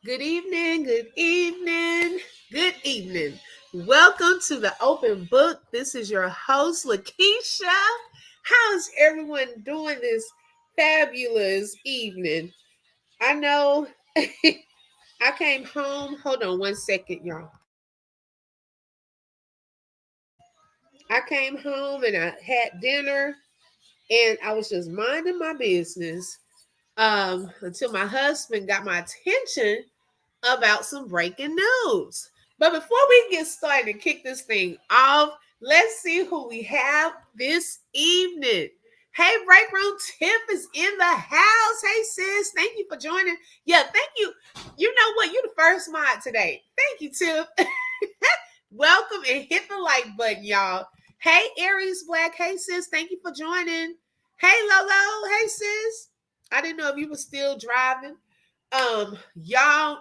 Good evening, good evening, good evening. Welcome to the Open Book. This is your host, Lakeisha. How's everyone doing this fabulous evening? I know I came home. Hold on one second, y'all. I came home and I had dinner and I was just minding my business until my husband got my attention about some breaking news. But before we get started and kick this thing off, let's see who we have this evening. Hey, Break Room Tip is in the house. Hey, sis, thank you for joining. Yeah, thank you. You know what? You're the first mod today. Thank you, Tip. Welcome and hit the like button, y'all. Hey, Aries Black. Hey, sis, thank you for joining. Hey, Lolo. Hey, sis. I didn't know if you were still driving. Y'all,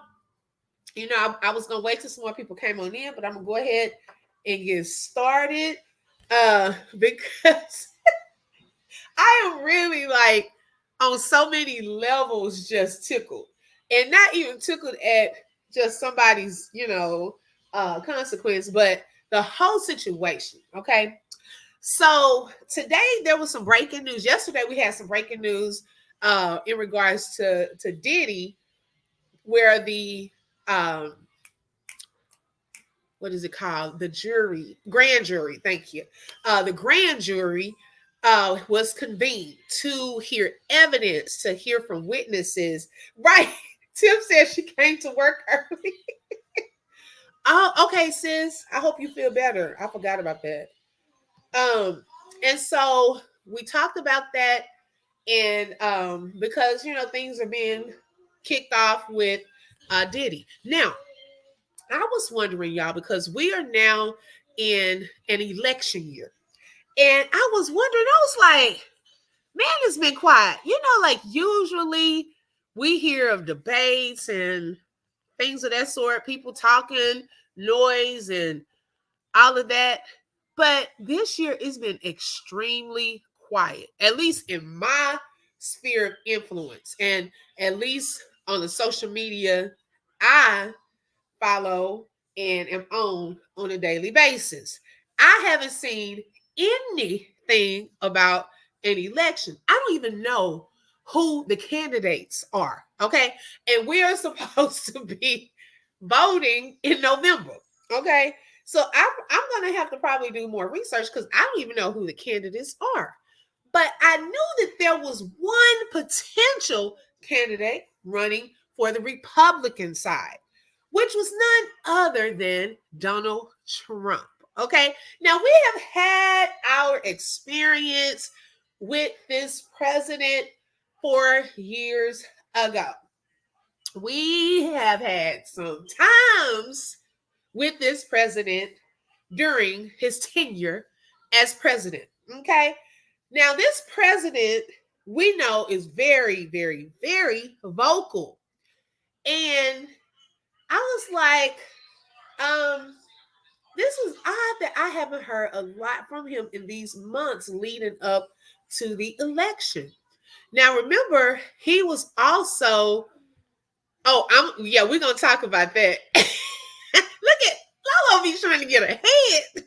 I was gonna wait till some more people came on in, but I'm gonna go ahead and get started. Because I am really like on so many levels just tickled. And not even tickled at just somebody's, consequence, but the whole situation. Okay. So today there was some breaking news. Yesterday we had some breaking news in regards to Diddy, where the um what is it called? The jury, grand jury. Thank you. The grand jury was convened to hear evidence, to hear from witnesses. Right? Tim said she came to work early. Oh, okay, sis. I hope you feel better. I forgot about that. And so we talked about that, and because things are being kicked off with Diddy now. I was wondering, y'all, because we are now in an election year. And I was wondering, I was like, man, it's been quiet. Like usually we hear of debates and things of that sort, people talking, noise, and all of that. But this year it's been extremely quiet, at least in my sphere of influence. And at least on the social media I follow and am on a daily basis. I haven't seen anything about an election. I don't even know who the candidates are. Okay. And we are supposed to be voting in November. Okay. So I'm going to have to probably do more research because I don't even know who the candidates are. But I knew that there was one potential candidate running for the Republican side, which was none other than Donald Trump. Okay. Now, we have had our experience with this president 4 years ago. We have had some times with this president during his tenure as president. Okay. Now, this president we know is very, very, very vocal. And I was like, this is odd that I haven't heard a lot from him in these months leading up to the election. Now, remember, he was also, we're gonna talk about that. Look at Lolo be trying to get ahead.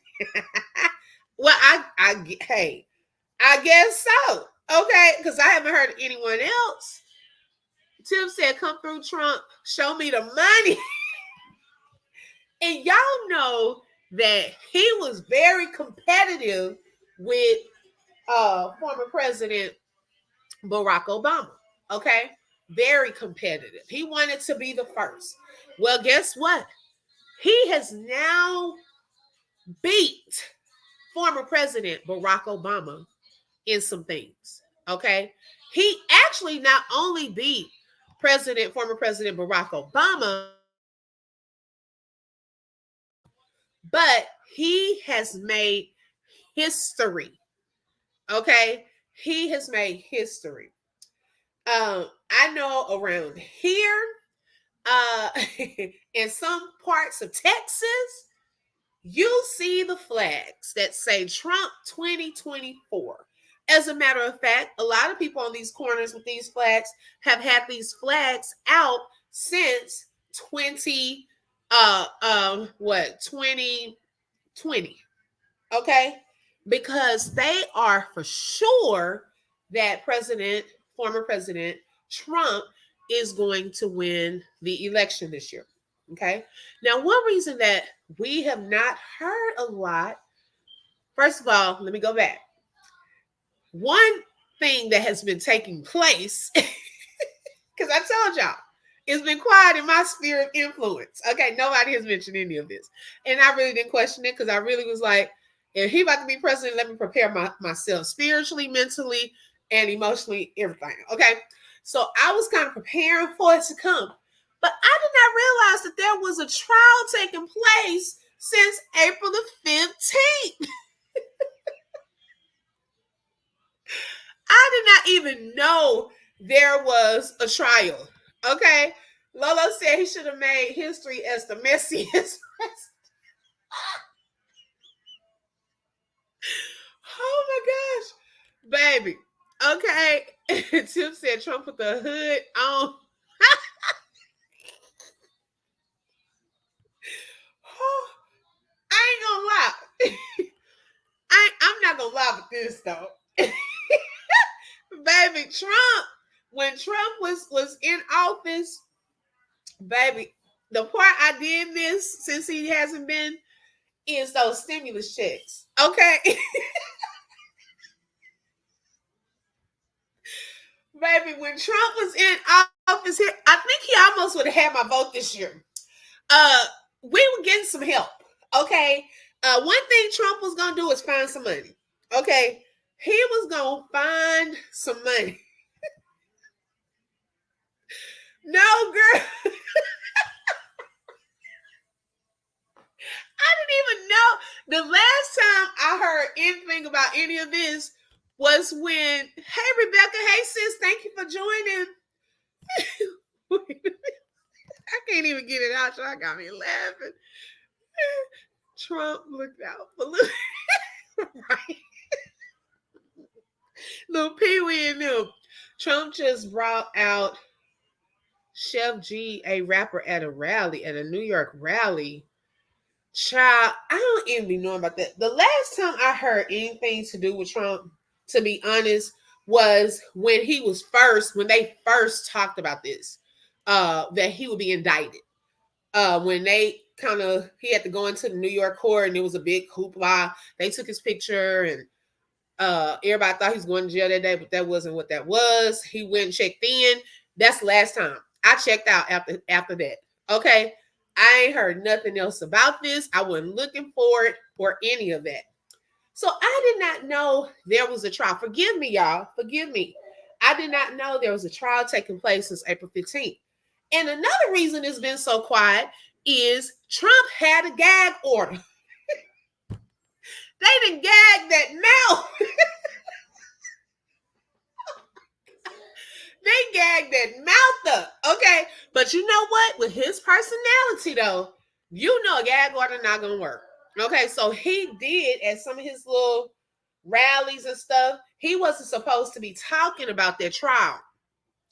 Well, hey, I guess so. Okay, because I haven't heard anyone else. Tim said, "Come through, Trump. Show me the money." And y'all know that he was very competitive with former President Barack Obama. Okay, very competitive. He wanted to be the first. Well, guess what? He has now beat former President Barack Obama in some things. Okay. He actually not only beat former President Barack Obama, but he has made history. Okay. He has made history. I know around here, uh, in some parts of Texas, you see the flags that say Trump 2024. As a matter of fact, a lot of people on these corners with these flags have had these flags out since 2020, okay? Because they are for sure that former President Trump is going to win the election this year. Okay. Now, one reason that we have not heard a lot, first of all, let me go back. One thing that has been taking place, because I told y'all, it's been quiet in my sphere of influence. Okay, nobody has mentioned any of this. And I really didn't question it because I really was like, if he about to be president, let me prepare myself spiritually, mentally, and emotionally, everything. Okay. So I was kind of preparing for it to come. But I did not realize that there was a trial taking place since April the 15th. I did not even know there was a trial. Okay. Lolo said he should have made history as the messiest. Oh my gosh. Baby. Okay. Tip said Trump with the hood on. I ain't gonna lie. I'm not gonna lie with this though. Baby, Trump, when Trump was in office, baby, the part I did miss since he hasn't been is those stimulus checks. Okay. Baby, when Trump was in office here, I think he almost would have had my vote this year. Uh, we were getting some help. Okay. One thing Trump was gonna do is find some money. Okay. He was gonna find some money. No, girl. I didn't even know. The last time I heard anything about any of this was when, hey, Rebecca, hey, sis, thank you for joining. I can't even get it out. Y'all got me laughing. Trump looked out for little, right? Little Pee Wee and them. Trump just brought out Chef G, a rapper, at a New York rally. Child, I don't even be knowing about that. The last time I heard anything to do with Trump, to be honest, was when when they first talked about this, that he would be indicted. When they he had to go into the New York court and it was a big hoopla. They took his picture and everybody thought he was going to jail that day, but that wasn't what that was. He went and checked in. That's the last time. I checked out after that. Okay. I ain't heard nothing else about this. I wasn't looking for it or any of that. So I did not know there was a trial. Forgive me, y'all. Forgive me. I did not know there was a trial taking place since April 15th. And another reason it's been so quiet is Trump had a gag order. They didn't gag that mouth. They gagged that mouth up. Okay. But you know what? With his personality, though, you know a gag order not gonna work. Okay, so he did at some of his little rallies and stuff. He wasn't supposed to be talking about that trial.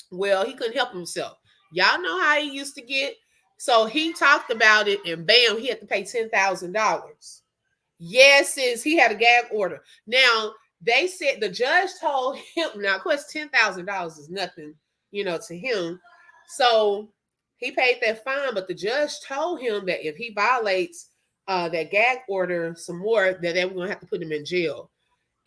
Well, he couldn't help himself. Y'all know how he used to get. So he talked about it, and bam, he had to pay $10,000. Yes, is he had a gag order. Now they said the judge told him. Now, of course, $10,000 is nothing, to him. So he paid that fine, but the judge told him that if he violates that gag order some more, that they were gonna have to put him in jail.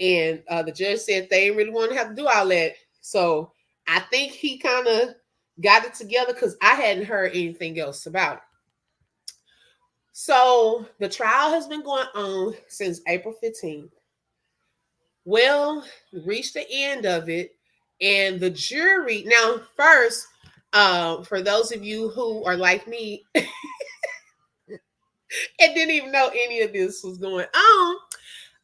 And the judge said they really want to have to do all that. So I think he kind of got it together because I hadn't heard anything else about it. So the trial has been going on since April 15th. Well, reached the end of it, and the jury. Now, first, for those of you who are like me and didn't even know any of this was going on,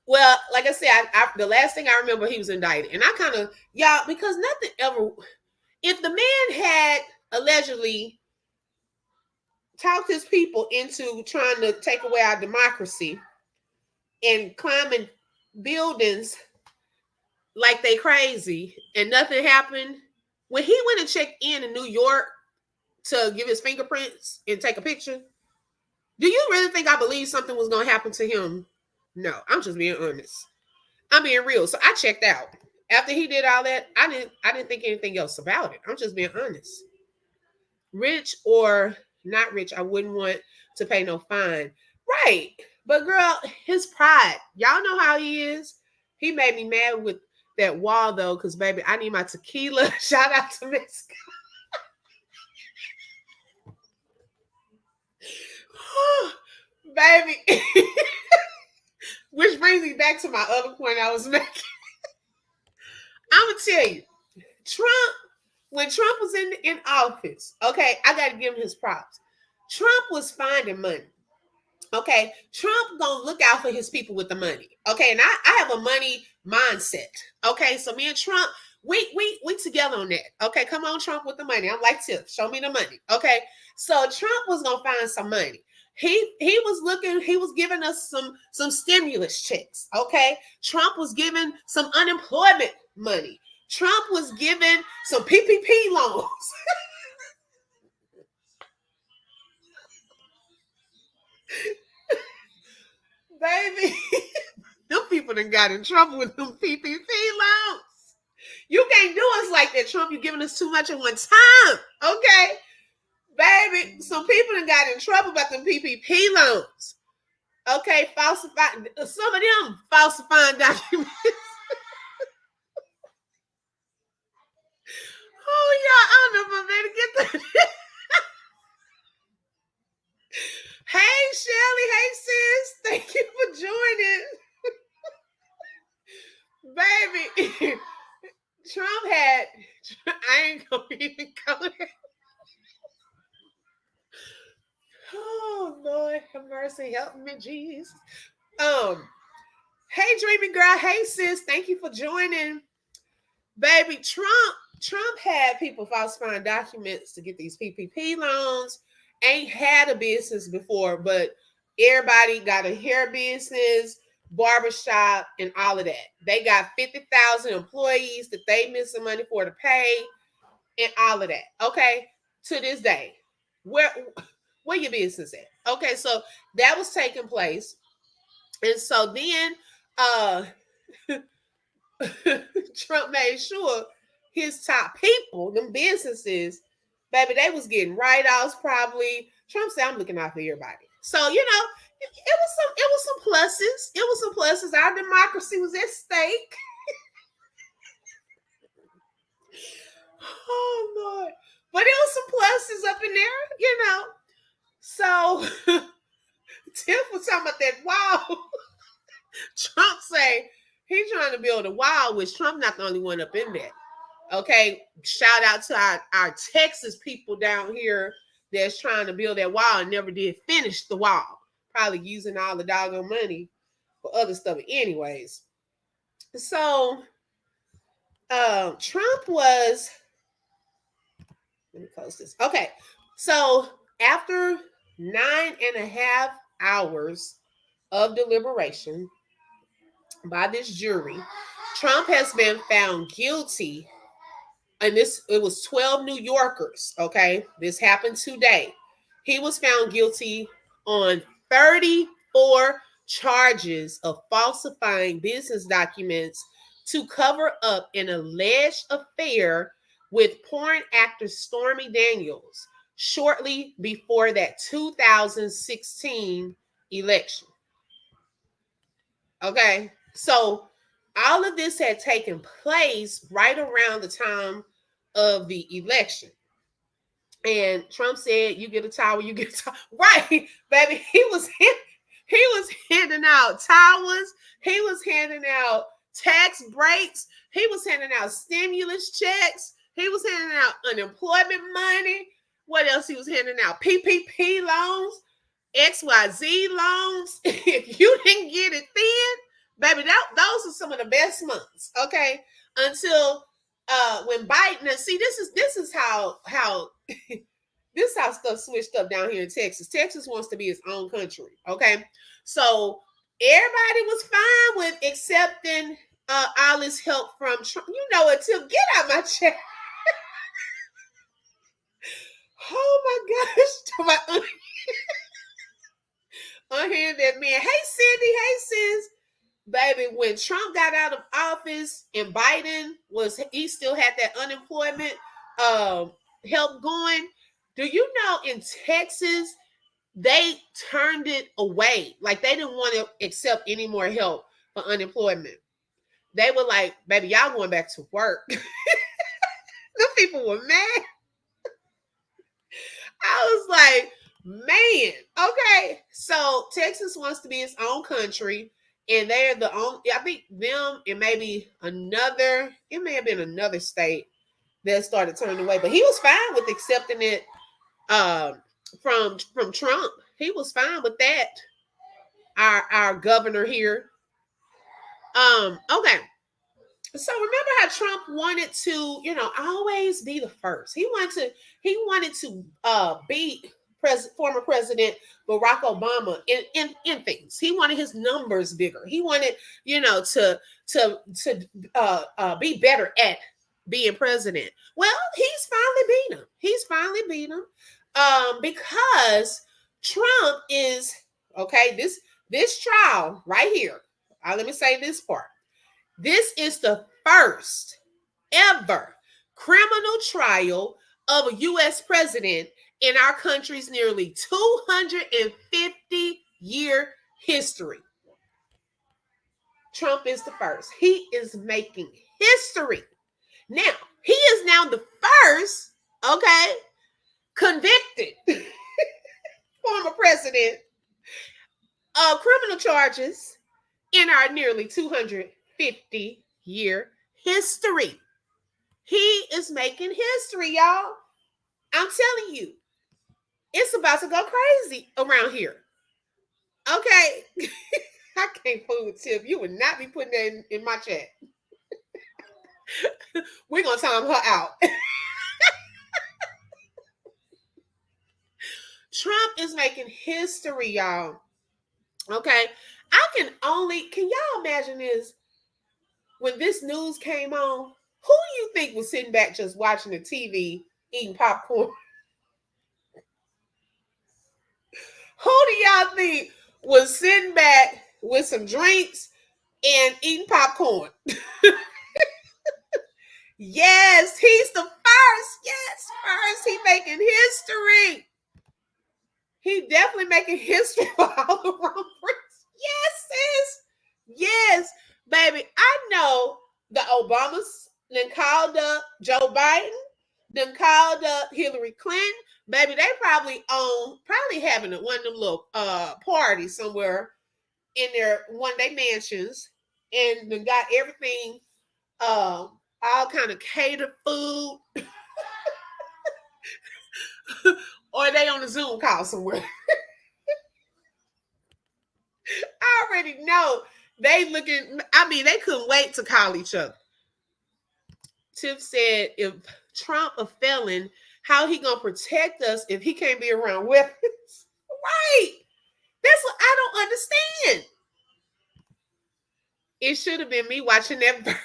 well, like I said, the last thing I remember, he was indicted, and I kind of because nothing ever. If the man had allegedly talked his people into trying to take away our democracy and climbing buildings like they crazy and nothing happened. When he went and checked in New York, to give his fingerprints and take a picture? Do you really think I believe something was gonna happen to him? No, I'm just being honest. I'm being real. So I checked out. After he did all that, I didn't think anything else about it. I'm just being honest. Rich or not rich, I wouldn't want to pay no fine. Right. But girl, his pride. Y'all know how he is. He made me mad with that wall though, because baby, I need my tequila. Shout out to Miss. Baby. Which brings me back to my other point I was making. I'm gonna tell you, Trump, when Trump was in office, okay, I gotta give him his props. Trump was finding money. Okay, Trump gonna look out for his people with the money. Okay, and I have a money mindset. Okay, so me and Trump, we together on that. Okay, come on, Trump with the money. I'm like Tiff, show me the money. Okay, so Trump was gonna find some money. He was looking, he was giving us some stimulus checks. Okay, Trump was giving some unemployment money. Trump was giving some PPP loans. Baby, them people done got in trouble with them PPP loans. You can't do us like that, Trump. You're giving us too much at one time. Okay, baby. Some people done got in trouble about them PPP loans. Okay, falsifying. Some of them falsifying documents. Oh, yeah, I don't know if I'm ready to get that. Hey, Shelly. Hey, sis. Thank you for joining. Baby, Trump had, I ain't gonna even go there. Oh, Lord, have mercy. Help me, Jesus. Hey, dreamy girl. Hey, sis. Thank you for joining. Baby, Trump had people falsifying documents to get these PPP loans. Ain't had a business before, but everybody got a hair business, barbershop, and all of that. They got 50,000 employees that they missing money for to pay, and all of that. Okay, to this day, where your business at? Okay, so that was taking place, and so then Trump made sure his top people, them businesses, baby, they was getting write-offs probably. Trump said, I'm looking out for everybody. So, it was some pluses. It was some pluses. Our democracy was at stake. Oh Lord. But it was some pluses up in there. So Tiff was talking about that wall. Trump say he's trying to build a wall, which Trump not the only one up in there. Okay, shout out to our Texas people down here that's trying to build that wall and never did finish the wall. Probably using all the doggone money for other stuff. Anyways, so Trump was, let me close this. Okay, so after 9.5 hours of deliberation by this jury, Trump has been found guilty. And it was 12 New Yorkers. Okay, this happened today. He was found guilty on 34 charges of falsifying business documents to cover up an alleged affair with porn actor Stormy Daniels shortly before that 2016 election. Okay, so all of this had taken place right around the time of the election. And Trump said, you get a tower, you get a tower. Right, baby. He was handing out towers. He was handing out tax breaks. He was handing out stimulus checks. He was handing out unemployment money. What else he was handing out? PPP loans, XYZ loans. If you didn't get it then, baby, those are some of the best months. Okay, until when Biden. See, this is how this is how stuff switched up down here in Texas. Texas wants to be its own country. Okay, so everybody was fine with accepting all this help from Trump. You know what, Tim? Get out my chair. Oh my gosh. My unhearing that man. Hey Cindy, hey sis. Baby, when Trump got out of office and Biden was he still had that unemployment help going. Do you know in Texas they turned it away? Like they didn't want to accept any more help for unemployment. They were like, baby, y'all going back to work. The people were mad. I was like, man, okay. So Texas wants to be its own country, and they're the only. I think them and maybe another. It may have been another state that started turning away, but he was fine with accepting it from Trump. He was fine with that. Our governor here. Okay. So remember how Trump wanted to, always be the first. He wanted to beat former President Barack Obama in things. He wanted his numbers bigger. He wanted, to be better at being president. Well, he's finally beat him. Because Trump is okay. This trial right here. Let me say this part. This is the first ever criminal trial of a U.S. president in our country's nearly 250-year history. Trump is the first. He is making history. Now, he is now the first, convicted former president of criminal charges in our nearly 250-year history. He is making history, y'all. I'm telling you, it's about to go crazy around here. Okay. I can't fool with Tiff. You would not be putting that in my chat. We're going to time her out. Trump is making history, y'all. Okay. Can y'all imagine this? When this news came on, who do you think was sitting back just watching the TV, eating popcorn? Who do y'all think was sitting back with some drinks and eating popcorn? Yes, he's the first. Yes, first. He making history. He definitely making history for all the wrong reasons. Yes, sis. Yes, baby. I know the Obamas then called up Joe Biden, then called up Hillary Clinton. Baby, they probably having one of them little parties somewhere in their one day mansions, and then got everything, all kind of catered food, or they on a Zoom call somewhere. I already know they couldn't wait to call each other. Tiff said, if Trump a felon, how he gonna protect us if he can't be around weapons? Right. That's what I don't understand. It should have been me watching that verdict.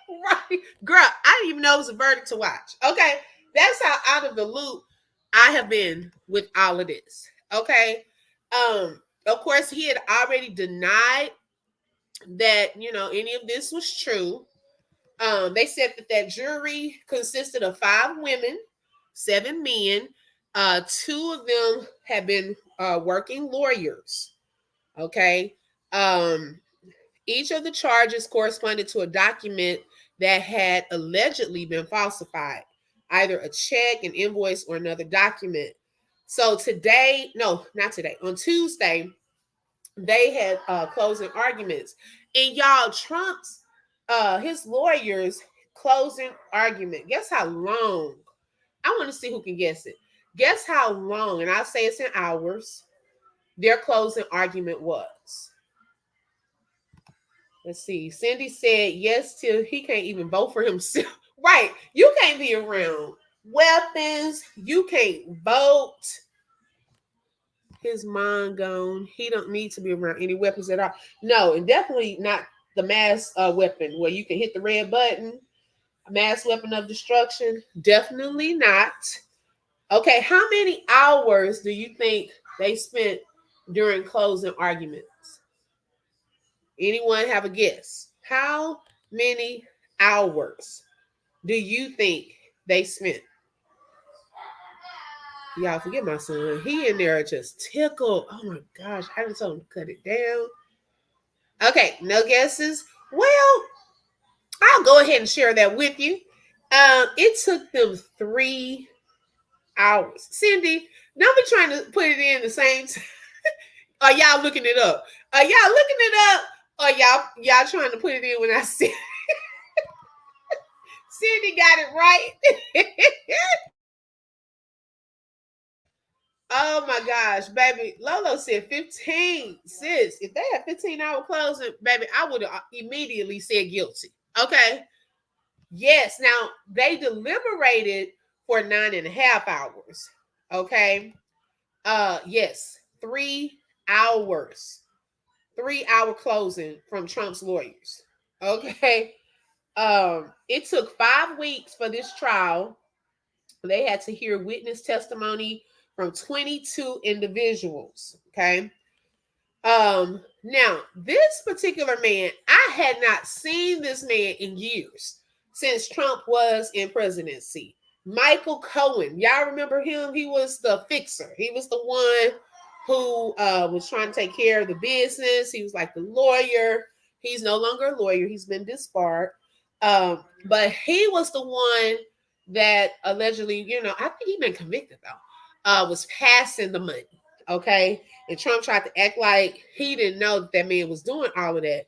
Right. Girl, I didn't even know it was a verdict to watch. Okay. That's how out of the loop I have been with all of this. Okay. Of course, he had already denied that, any of this was true. They said that jury consisted of 5 women, 7 men. 2 of them had been working lawyers. Okay. Each of the charges corresponded to a document that had allegedly been falsified, either a check, an invoice, or another document. So on Tuesday, they had closing arguments. And y'all, Trump's his lawyers closing argument. Guess how long? I want to see who can guess it. Guess how long, and I'll say it's in hours, their closing argument was. Let's see. Cindy said yes till he can't even vote for himself. Right. You can't be around weapons. You can't vote. His mind gone. He don't need to be around any weapons at all. No, and definitely not the mass weapon where you can hit the red button. A mass weapon of destruction. Definitely not. Okay, how many hours do you think they spent during closing arguments? Anyone have a guess? How many hours do you think they spent? Y'all forget my son. He in there just tickled. Oh my gosh, I just told him to cut it down. Okay, no guesses. Well, I'll go ahead and share that with you. It took them 3 hours. Cindy, don't be trying to put it in the same time. Are y'all looking it up? Are y'all looking it up? Or y'all trying to put it in when I said Cindy got it right? Oh my gosh, baby. Lolo said 15. Sis, if they had 15-hour closing, baby, I would have immediately said guilty. Okay. Yes. Now they deliberated for 9.5 hours. Okay. Yes, 3 hours. 3 hour closing from Trump's lawyers. Okay. It took 5 weeks for this trial. They had to hear witness testimony from 22 individuals. Okay. Now this particular man, I had not seen this man in years since Trump was in presidency. Michael Cohen, y'all remember him? He was the fixer. He was the one who was trying to take care of the business. He was like the lawyer. He's no longer a lawyer. He's been disbarred. But he was the one that allegedly, I think he's been convicted though, was passing the money. Okay. And Trump tried to act like he didn't know that man was doing all of that.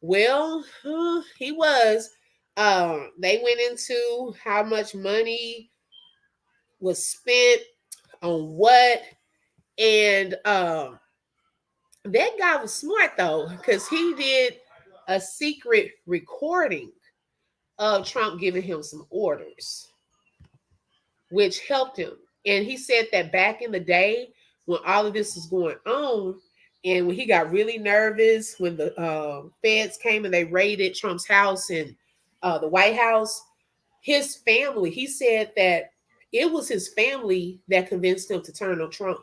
Well, he was. They went into how much money was spent on what. And that guy was smart though, because he did a secret recording of Trump giving him some orders, which helped him. And he said that back in the day when all of this was going on, and when he got really nervous when the feds came and they raided Trump's house and the White House, his family, he said that it was his family that convinced him to turn on Trump,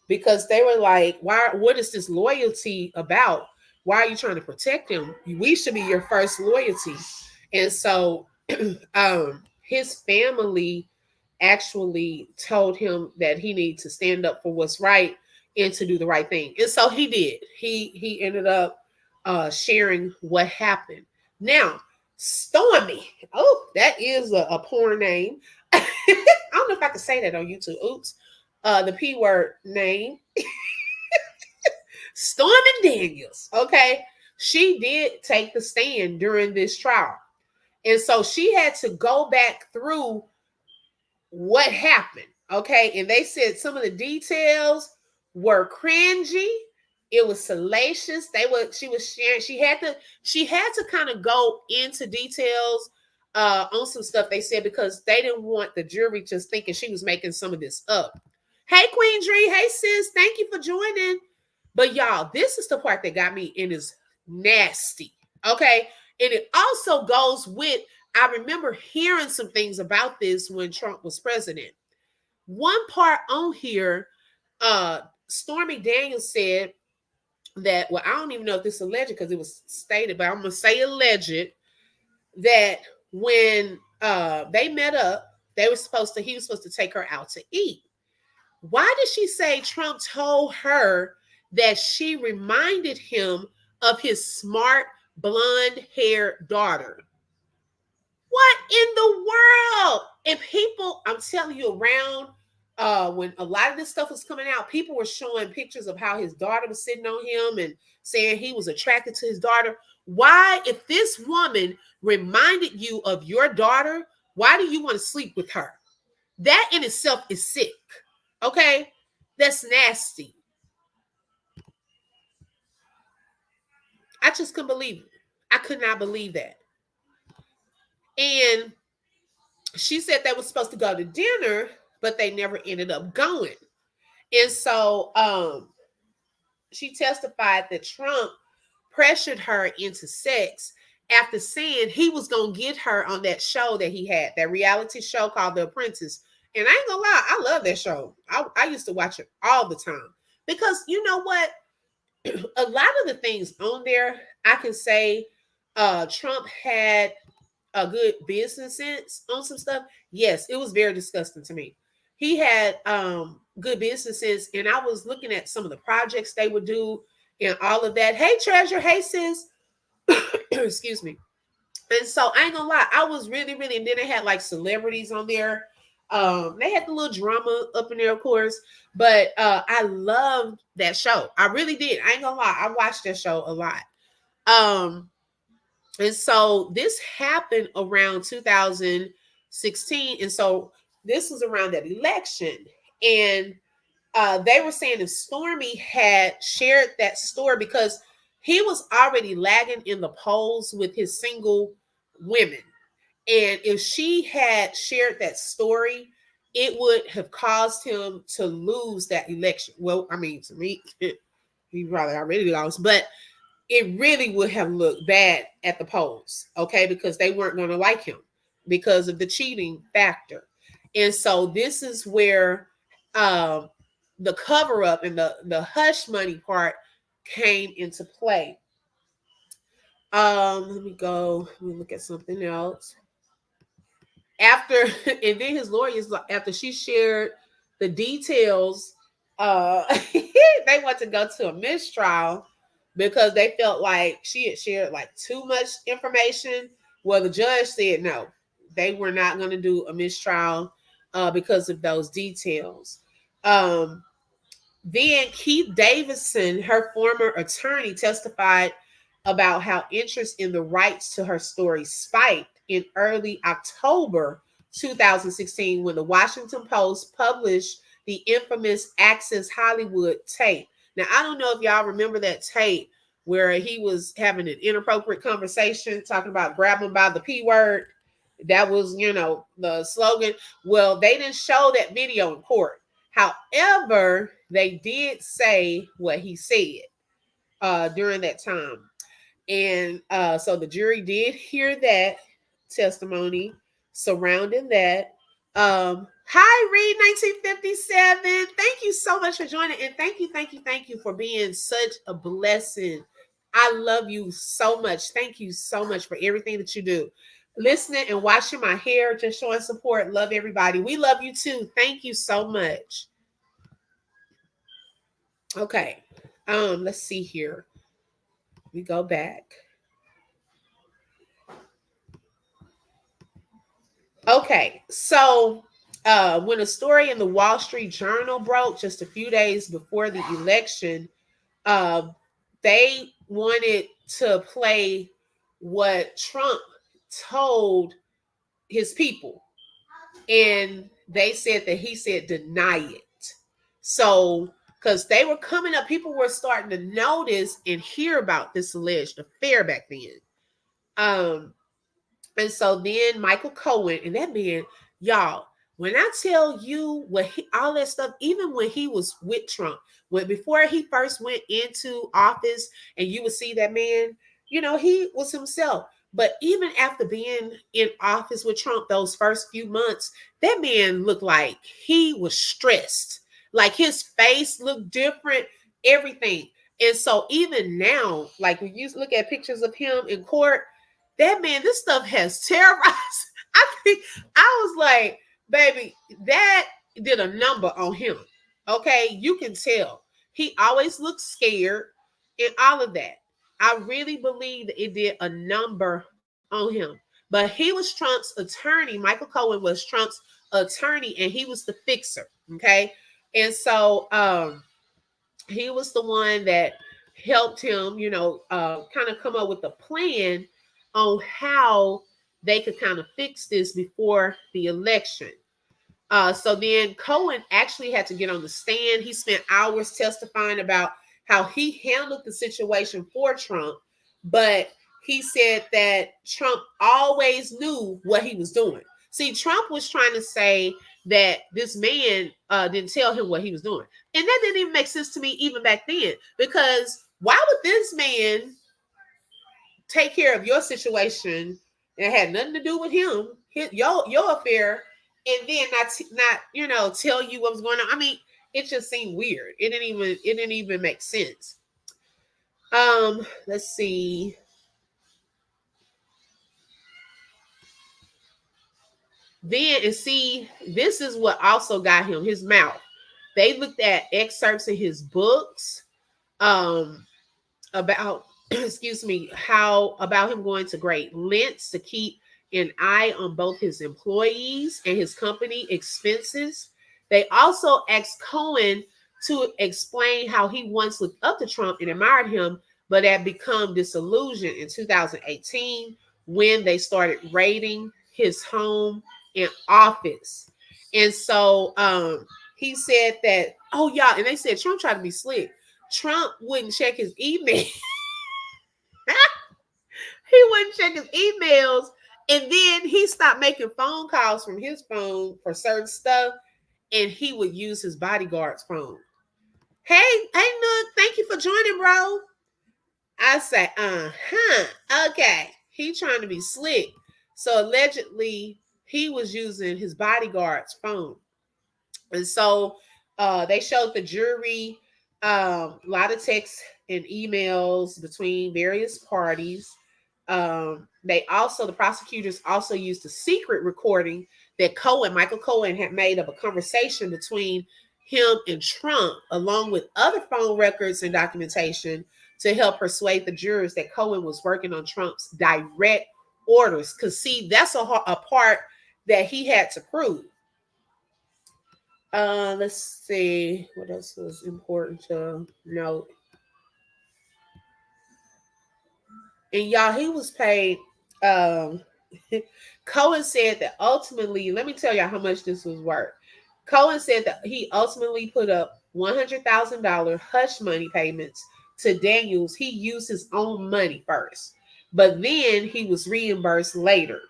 because they were like, "Why? What is this loyalty about? Why are you trying to protect him? We should be your first loyalty." And so, his family actually told him that he needed to stand up for what's right and to do the right thing. And so he did. He ended up sharing what happened. Now, Stormy. Oh, that is a porn name. I don't know if I can say that on YouTube. Oops. The P word name. Stormy Daniels. Okay. She did take the stand during this trial. And so she had to go back through what happened. Okay. And they said some of the details were cringy. It was salacious. She was sharing, she had to kind of go into details on some stuff they said, because they didn't want the jury just thinking she was making some of this up. Hey Queen Dree, hey sis, thank you for joining. But y'all, this is the part that got me and is nasty. Okay. And it also goes with, I remember hearing some things about this when Trump was president. One part on here, Stormy Daniels said that, well, I don't even know if this is alleged because it was stated, but I'm going to say alleged, that when they met up, he was supposed to take her out to eat. Why did she say Trump told her that she reminded him of his smart blonde haired daughter? What in the world? And people, I'm telling you, around when a lot of this stuff was coming out, people were showing pictures of how his daughter was sitting on him and saying he was attracted to his daughter. Why, if this woman reminded you of your daughter, why do you want to sleep with her? That in itself is sick. Okay? That's nasty. I just couldn't believe it. I could not believe that. And she said they were supposed to go to dinner, but they never ended up going. And so she testified that Trump pressured her into sex after saying he was going to get her on that show that he had, that reality show called The Apprentice. And I ain't gonna lie, I love that show. I used to watch it all the time because you know what? A lot of the things on there, I can say Trump had a good business sense on some stuff. Yes, it was very disgusting to me. He had good business sense, and I was looking at some of the projects they would do and all of that. Hey, Treasure. Hey, sis. Excuse me. And so I ain't gonna lie, I was really, really, and then they had like celebrities on there. They had the little drama up in there, of course, but I loved that show. I really did. I ain't gonna lie, I watched that show a lot. Um, and so this happened around 2016, and so this was around that election, and they were saying if Stormy had shared that story because he was already lagging in the polls with his single women. And if she had shared that story, it would have caused him to lose that election. Well, I mean, to me, he probably already lost, but it really would have looked bad at the polls, okay, because they weren't going to like him because of the cheating factor. And so this is where um, the cover up and the hush money part came into play. Let me go. Let me look at something else. After and then his lawyers, after she shared the details, they want to go to a mistrial because they felt like she had shared like too much information. Well, the judge said no, they were not going to do a mistrial because of those details. um then Keith Davidson, her former attorney, testified about how interest in the rights to her story spiked in early October 2016 when the Washington Post published the infamous Access Hollywood tape. Now, I don't know if y'all remember that tape where he was having an inappropriate conversation talking about grab him by the P word. That was, the slogan. Well, they didn't show that video in court. However, they did say what he said during that time. And so the jury did hear that testimony surrounding that. Hi, Reed 1957. Thank you so much for joining. And thank you for being such a blessing. I love you so much. Thank you so much for everything that you do. Listening and washing my hair, just showing support. Love everybody. We love you too. Thank you so much. Okay. Let's see here. We go back. Okay, so when a story in the Wall Street Journal broke just a few days before the election, uh, they wanted to play what Trump told his people. And they said that he said, deny it. So, because they were coming up, people were starting to notice and hear about this alleged affair back then. And so then Michael Cohen, and that man, y'all, when I tell you what all that stuff, even when he was with Trump, when before he first went into office, and you would see that man, he was himself. But even after being in office with Trump those first few months, that man looked like he was stressed. Like his face looked different, everything. And so even now, like when you look at pictures of him in court, that man, this stuff has terrorized. I think I was like, baby, that did a number on him. Okay, you can tell. He always looks scared and all of that. I really believe that it did a number on him. But he was Trump's attorney. Michael Cohen was Trump's attorney, and he was the fixer. Okay. And so he was the one that helped him, kind of come up with a plan on how they could kind of fix this before the election. So then Cohen actually had to get on the stand. He spent hours testifying about how he handled the situation for Trump, but he said that Trump always knew what he was doing. See, Trump was trying to say that this man didn't tell him what he was doing. And that didn't even make sense to me even back then, because why would this man take care of your situation that had nothing to do with him, your affair, and then not tell you what was going on. I mean, it just seemed weird. It didn't even make sense. Let's see. Then and see, this is what also got him his mouth. They looked at excerpts in his books um about excuse me, how about him going to great lengths to keep an eye on both his employees and his company expenses. They also asked Cohen to explain how he once looked up to Trump and admired him, but had become disillusioned in 2018 when they started raiding his home and office. And so he said that, oh, y'all, and they said Trump tried to be slick. Trump wouldn't check his email. He wouldn't check his emails. And then he stopped making phone calls from his phone for certain stuff. And he would use his bodyguard's phone. Hey, Nook, thank you for joining, bro. I say, okay. He trying to be slick. So allegedly, he was using his bodyguard's phone. And so they showed the jury a lot of texts and emails between various parties. The prosecutors also used a secret recording that Michael Cohen, had made of a conversation between him and Trump, along with other phone records and documentation, to help persuade the jurors that Cohen was working on Trump's direct orders. Because, see, that's a part that he had to prove. Let's see what else was important to note. And y'all, he was paid. Um, Cohen said that ultimately, let me tell y'all how much this was worth. Cohen said that he ultimately put up $100,000 hush money payments to Daniels. He used his own money first, but then he was reimbursed later.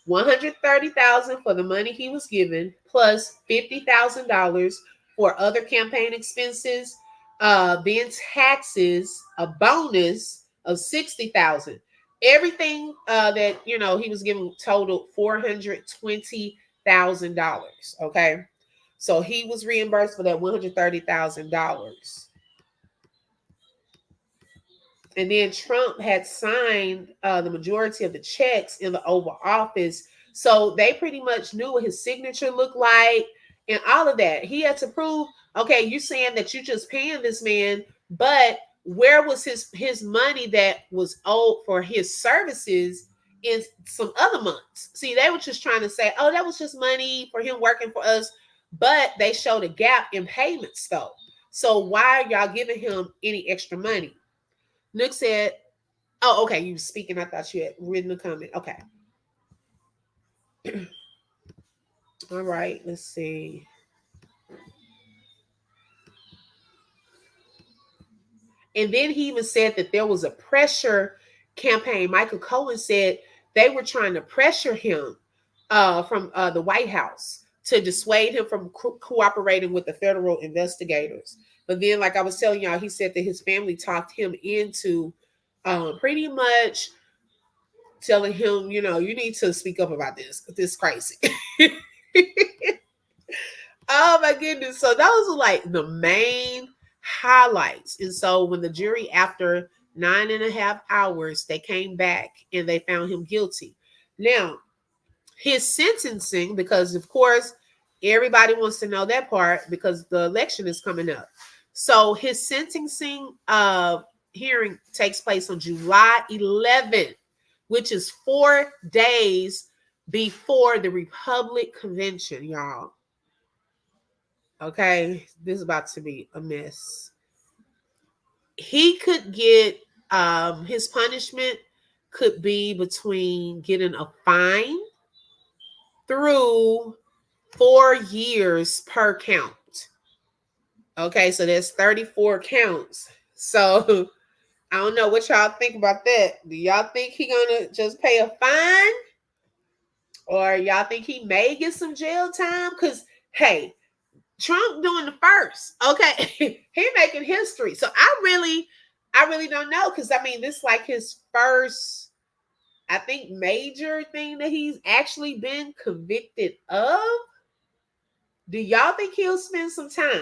$130,000 for the money he was given, plus $50,000 for other campaign expenses, then taxes, a bonus of $60,000. Everything that he was given totaled $420,000. Okay, so he was reimbursed for that $130,000. And then Trump had signed the majority of the checks in the Oval Office. So they pretty much knew what his signature looked like and all of that. He had to prove, okay, you're saying that you just paying this man, but where was his money that was owed for his services in some other months? See, they were just trying to say, oh, that was just money for him working for us. But they showed a gap in payments, though. So why are y'all giving him any extra money? Nook said, oh, okay, you speaking. I thought you had written a comment. Okay. All right, let's see. And then he even said that there was a pressure campaign. Michael Cohen said they were trying to pressure him from the White House to dissuade him from cooperating with the federal investigators. But then, like I was telling y'all, he said that his family talked him into pretty much telling him, you need to speak up about this. This is crazy. Oh my goodness. So those were like the main highlights. And so when the jury, after 9.5 hours, they came back and they found him guilty. Now, his sentencing, because of course, everybody wants to know that part because the election is coming up. So his sentencing hearing takes place on July 11th, which is 4 days before the Republic Convention, y'all. Okay, this is about to be a mess. He could get his punishment could be between getting a fine through 4 years per count. Okay, so there's 34 counts. So I don't know what y'all think about that. Do y'all think he gonna just pay a fine? Or y'all think he may get some jail time? Because hey, Trump doing the first. Okay. He making history. So I really don't know. Because I mean, this is like his first, I think, major thing that he's actually been convicted of. Do y'all think he'll spend some time?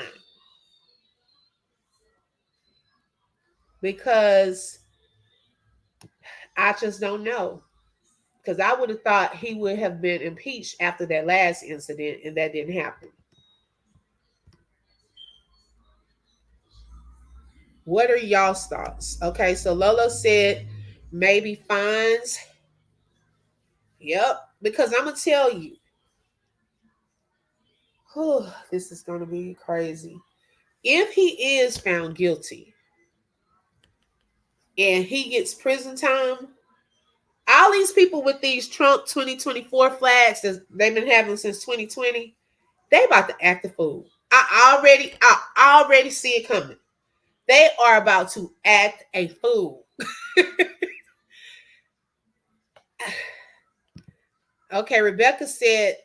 Because I just don't know. Because I would have thought he would have been impeached after that last incident, and that didn't happen. What are y'all's thoughts? Okay, so Lolo said maybe fines. Yep, because I'm gonna tell you, whew, this is gonna be crazy. If he is found guilty and he gets prison time, all these people with these Trump 2024 flags that they've been having since 2020, they about to act the fool. I already see it coming. They are about to act a fool. Okay, Rebecca said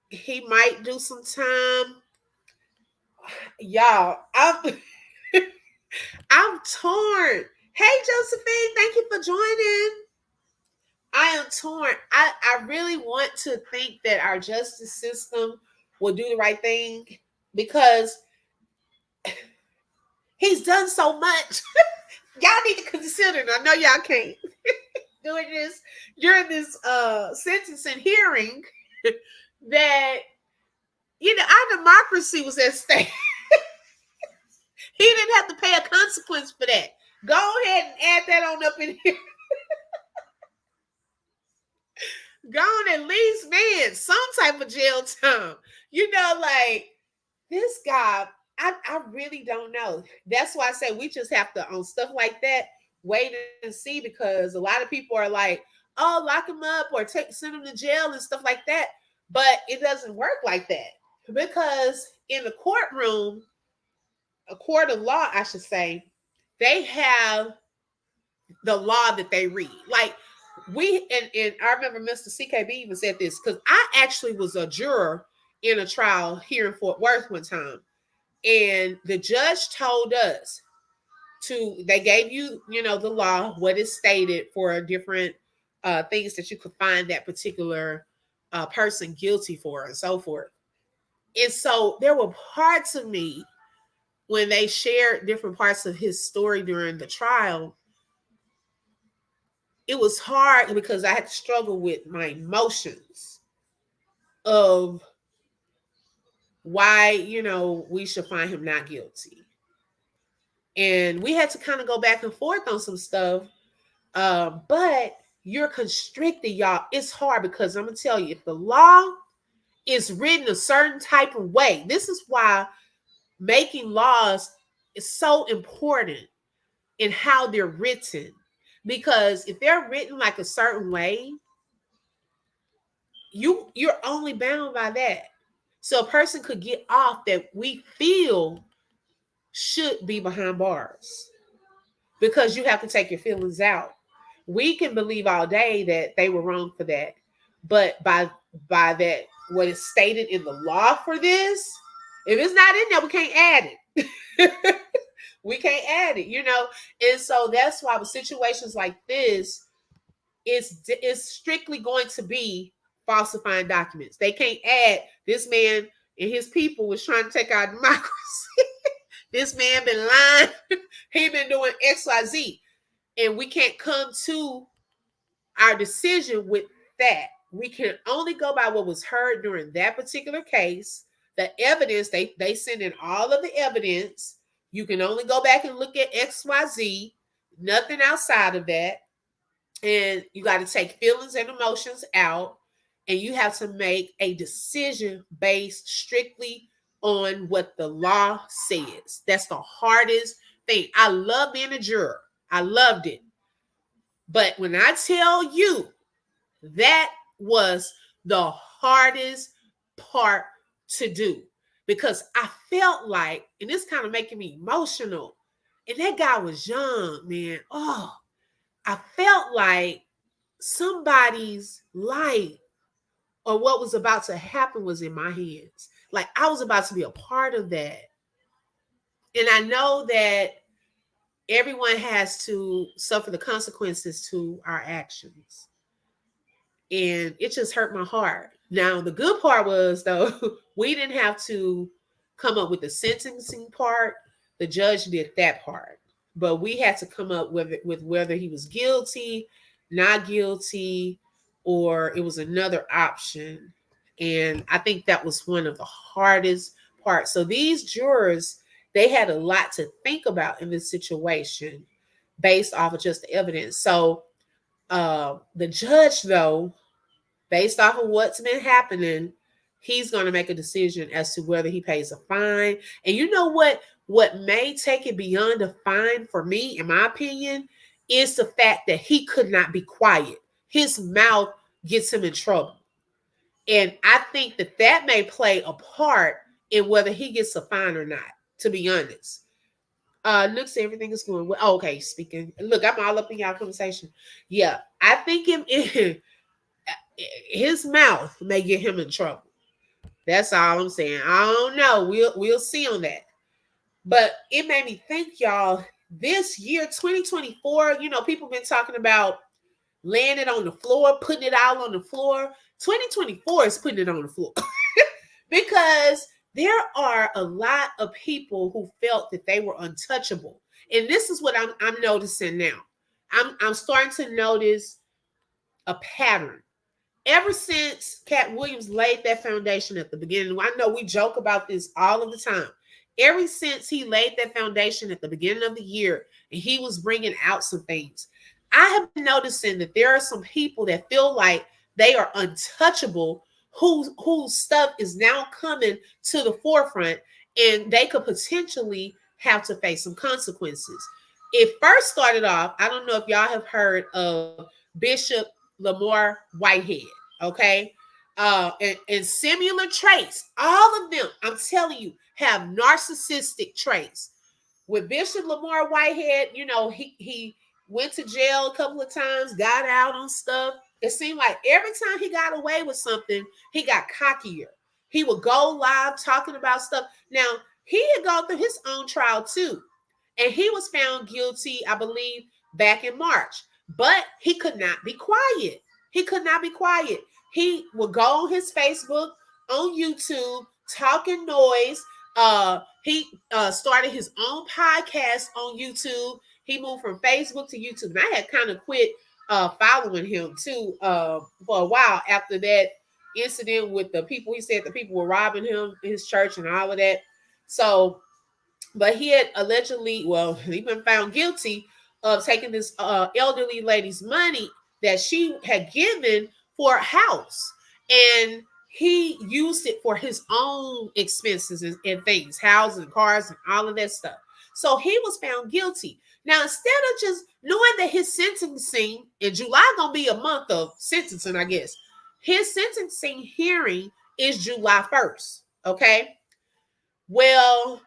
he might do some time. Y'all, I'm torn. Hey Josephine, thank you for joining. I am torn. I really want to think that our justice system will do the right thing because he's done so much. Y'all need to consider, and I know y'all can't, doing this during this sentencing hearing that, you know, our democracy was at stake. He didn't have to pay a consequence for that. Go ahead and add that on up in here. Go on, at least, man, some type of jail time. You know, like this guy, I really don't know. That's why I say we just have to, on stuff like that, wait and see, because a lot of people are like, oh, lock him up or send him to jail and stuff like that. But it doesn't work like that, because in the courtroom, a court of law, I should say, they have the law that they read. Like and I remember Mr. CKB even said this, because I actually was a juror in a trial here in Fort Worth one time. And the judge told us they gave you, you know, the law, what is stated for different things that you could find that particular person guilty for and so forth. And so there were parts of me when they shared different parts of his story during the trial. It was hard because I had to struggle with my emotions of why, you know, we should find him not guilty. And we had to kind of go back and forth on some stuff. But you're constricted, y'all. It's hard because I'm going to tell you, if the law is written a certain type of way, this is why making laws is so important in how they're written. Because if they're written like a certain way, you're only bound by that. So a person could get off that we feel should be behind bars, because you have to take your feelings out. We can believe all day that they were wrong for that, but by that, what is stated in the law for this, if it's not in there, we can't add it. We can't add it, you know. And so that's why with situations like this, it's strictly going to be falsifying documents. They can't add this man and his people was trying to take our democracy. This man been lying. He been doing XYZ. And we can't come to our decision with that. We can only go by what was heard during that particular case. The evidence, they send in all of the evidence. You can only go back and look at XYZ, nothing outside of that. And you got to take feelings and emotions out, and you have to make a decision based strictly on what the law says. That's the hardest thing. I love being a juror. I loved it. But when I tell you, that was the hardest part to do, because I felt like, and this kind of making me emotional, and that guy was young, man. Oh, I felt like somebody's life or what was about to happen was in my hands. Like I was about to be a part of that. And I know that everyone has to suffer the consequences to our actions. and it just hurt my heart. Now, the good part was though, we didn't have to come up with the sentencing part. The judge did that part, but we had to come up with whether he was guilty, not guilty, or it was another option. And I think that was one of the hardest parts. So these jurors, they had a lot to think about in this situation based off of just the evidence. So the judge, though, based off of what's been happening, he's going to make a decision as to whether he pays a fine. And you know what? What may take it beyond a fine for me, in my opinion, is the fact that he could not be quiet. His mouth gets him in trouble. And I think that that may play a part in whether he gets a fine or not, to be honest. Looks everything is going well. Oh, okay, speaking. Look, I'm all up in y'all conversation. Yeah, I think his mouth may get him in trouble. That's all I'm saying. I don't know. We'll see on that. But it made me think, y'all. This year, 2024, people been talking about laying it on the floor, putting it out on the floor. 2024 is putting it on the floor because there are a lot of people who felt that they were untouchable, and this is what I'm noticing now. I'm starting to notice a pattern ever since Cat Williams laid that foundation at the beginning. I know we joke about this all of the time. Ever since he laid that foundation at the beginning of the year and he was bringing out some things, I have been noticing that there are some people that feel like they are untouchable, whose stuff is now coming to the forefront, and they could potentially have to face some consequences. It first started off, I don't know if y'all have heard of Bishop Lamar Whitehead, okay? And similar traits, all of them, I'm telling you, have narcissistic traits. With Bishop Lamar Whitehead, he went to jail a couple of times, got out on stuff. It seemed like every time he got away with something, he got cockier. He would go live talking about stuff. Now, he had gone through his own trial too, and he was found guilty, I believe, back in March. But he could not be quiet. He could not be quiet. He would go on his Facebook, on YouTube, talking noise. He started his own podcast on YouTube. He moved from Facebook to YouTube. And I had kind of quit following him too for a while after that incident with the people. He said the people were robbing him, his church, and all of that. So, but he had allegedly, well, he been found guilty of taking this elderly lady's money that she had given for a house. And he used it for his own expenses and things, houses and cars and all of that stuff. So he was found guilty. Now, instead of just knowing that his sentencing in July gonna be a month of sentencing, I guess, his sentencing hearing is July 1st. Okay. Well,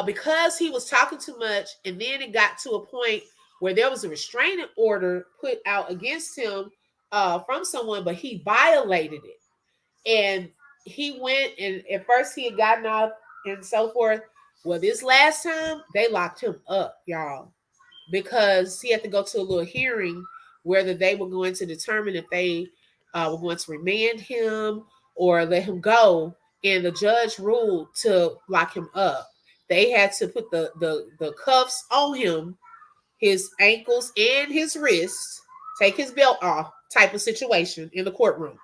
because he was talking too much, and then it got to a point where there was a restraining order put out against him from someone, but he violated it. And he went, and at first he had gotten off and so forth. Well, this last time they locked him up, y'all, because he had to go to a little hearing whether they were going to determine if they were going to remand him or let him go. And the judge ruled to lock him up. They had to put the cuffs on him, his ankles and his wrists, take his belt off type of situation in the courtroom.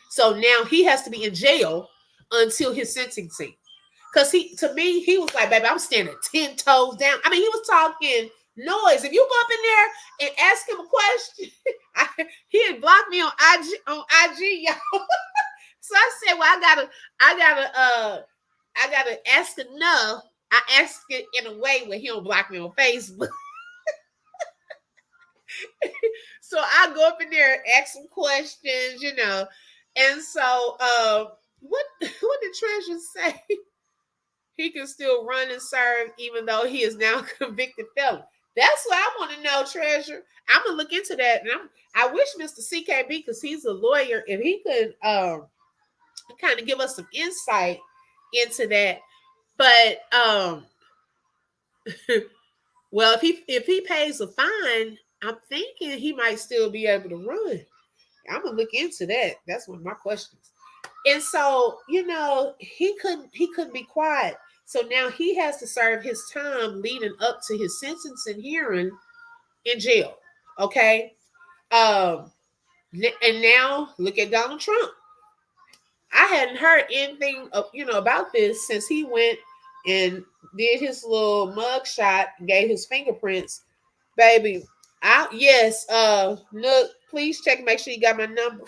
So now he has to be in jail until his sentencing. Because to me, he was like, baby, I'm standing 10 toes down. I mean, he was talking noise. If you go up in there and ask him a question, he had blocked me on IG, y'all. So I said, well, I gotta ask enough. I ask it in a way where he don't block me on Facebook. So I go up in there and ask some questions, And so what did Treasure say? He can still run and serve even though he is now a convicted felon. That's what I want to know, Treasure. I'm gonna look into that. And I wish Mr. CKB, because he's a lawyer, if he could kind of give us some insight into that. But well, if he pays a fine, I'm thinking he might still be able to run. I'm gonna look into that. That's one of my questions. And so, he couldn't be quiet. So now he has to serve his time leading up to his sentencing hearing in jail. Okay. Um, and now look at Donald Trump. I hadn't heard anything about this since he went and did his little mug shot, gave his fingerprints. Baby, look, please check, make sure you got my number.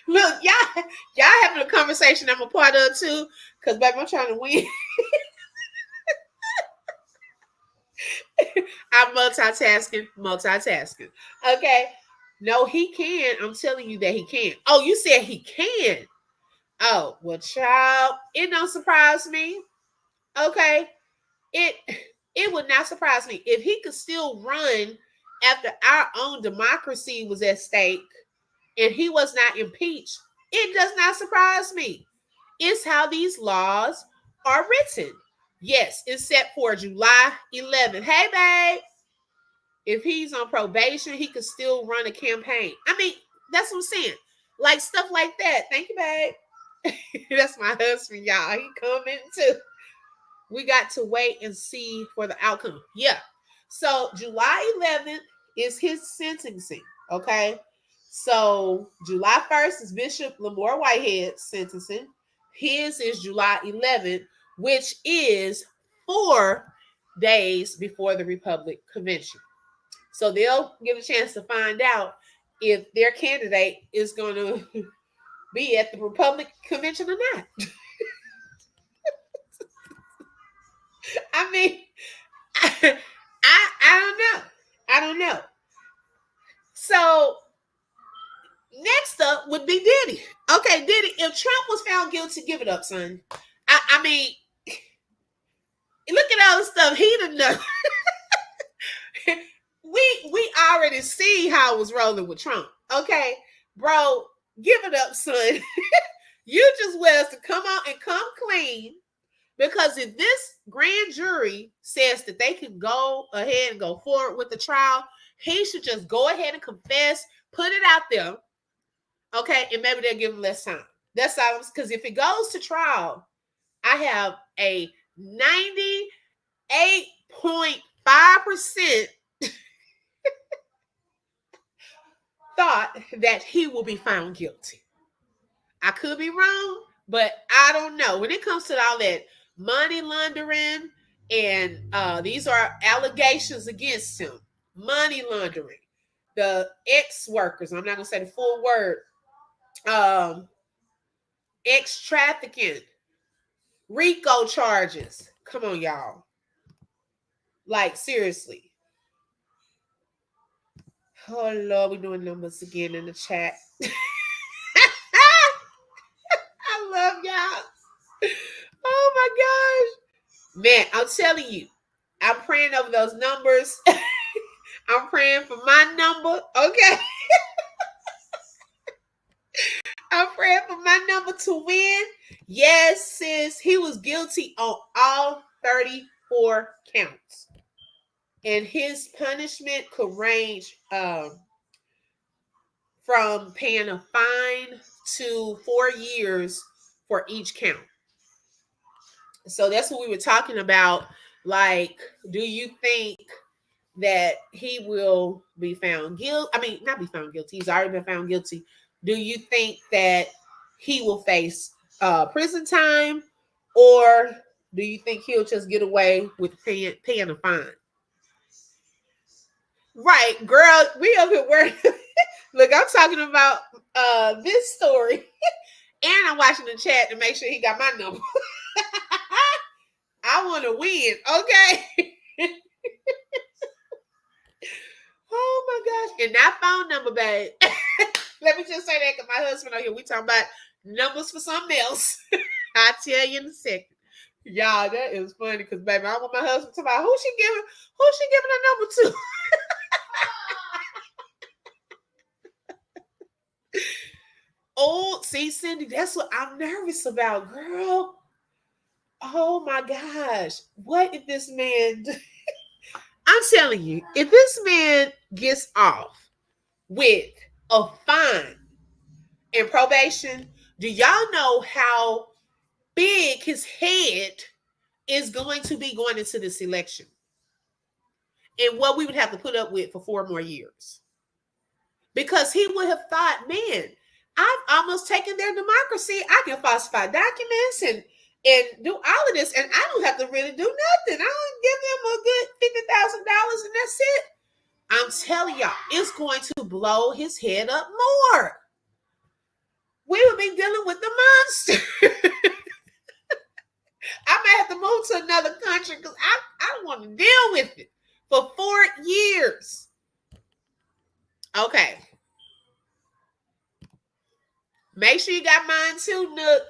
Look, y'all having a conversation I'm a part of too, because baby, I'm trying to win. I'm multitasking. Okay. No, he can. I'm telling you that he can. Oh, you said he can. Oh, well, child, it don't surprise me. Okay. It it would not surprise me if he could still run after our own democracy was at stake and he was not impeached. It does not surprise me. It's how these laws are written. Yes, it's set for July 11th. Hey, babe, if he's on probation, he could still run a campaign. I mean, that's what I'm saying. Like stuff like that. Thank you, babe. That's my husband, y'all. He coming too. We got to wait and see for the outcome. Yeah. So July 11th is his sentencing. Okay. So July 1st is Bishop Lamore Whitehead's sentencing. His is July 11th, which is 4 days before the Republic Convention. So they'll get a chance to find out if their candidate is going to be at the Republic Convention or not. I mean, I don't know. I don't know. So next up would be Diddy. Okay, Diddy, if Trump was found guilty, give it up, son. I mean, look at all the stuff he done done. we already see how it was rolling with Trump. Okay, bro, give it up, son. You just want us to come out and come clean. Because if this grand jury says that they can go ahead and go forward with the trial, he should just go ahead and confess, put it out there, okay, and maybe they'll give him less time. That's all. Because if it goes to trial, I have a 98.5% thought that he will be found guilty. I could be wrong, but I don't know. When it comes to all that money laundering, and these are allegations against him, money laundering, the ex-workers, I'm not going to say the full word, ex-trafficking, RICO charges. Come on, y'all. Like, seriously. Oh, Lord, we're doing numbers again in the chat. I love y'all. Oh my gosh. Man, I'm telling you, I'm praying over those numbers. I'm praying for my number. Okay. I'm praying for my number to win. Yes, sis. He was guilty on all 34 counts. And his punishment could range from paying a fine to 4 years for each count. So that's what we were talking about. Like, do you think that he will be found guilty? I mean, not be found guilty. He's already been found guilty. Do you think that he will face prison time, or do you think he'll just get away with paying a fine? Right, girl. We up here working. Look, I'm talking about this story, and I'm watching the chat to make sure he got my number. I want to win, okay? Oh my gosh. And that phone number, babe. Let me just say that because my husband on here, we talking about numbers for something else. I'll tell you in a second. Y'all, that is funny because, baby, I want my husband to about who she giving a number to. Oh, see, Cindy, that's what I'm nervous about, girl. Oh my gosh. What if this man... I'm telling you, if this man gets off with a fine and probation, do y'all know how big his head is going to be going into this election? And what we would have to put up with for 4 more years. Because he would have thought, man, I've almost taken their democracy. I can falsify documents and do all of this, and I don't have to really do nothing. I don't give them a good $50,000 and that's it. I'm telling y'all, it's going to blow his head up more. We would be dealing with the monster. I might have to move to another country because I don't want to deal with it for 4 years. Okay. Make sure you got mine too, Nook.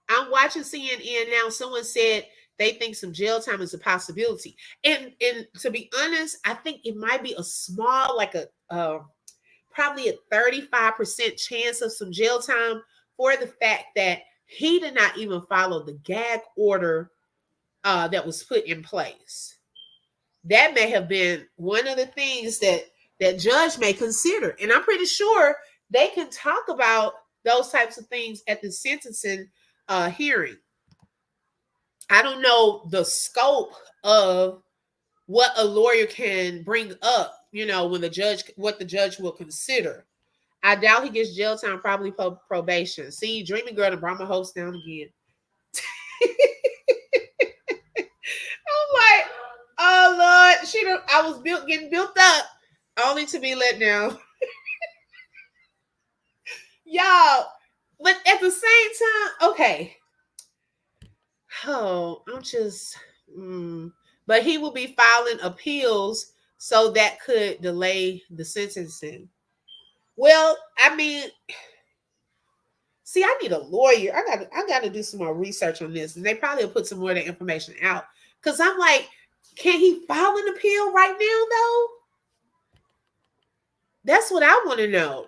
I'm watching CNN now. Someone said they think some jail time is a possibility. And to be honest, I think it might be a small, like probably a 35% chance of some jail time for the fact that he did not even follow the gag order that was put in place. That may have been one of the things that judge may consider. And I'm pretty sure they can talk about those types of things at the sentencing hearing. I don't know the scope of what a lawyer can bring up, when what the judge will consider. I doubt he gets jail time, probably probation. See, dreamy girl and brought my hopes down again. I'm like, oh Lord, I was getting built up, only to be let down. Y'all, but at the same time, okay. Oh, but he will be filing appeals, so that could delay the sentencing. Well, I mean, see, I need a lawyer. I got to do some more research on this, and they probably will put some more of that information out. Because I'm like, can he file an appeal right now, though? That's what I want to know.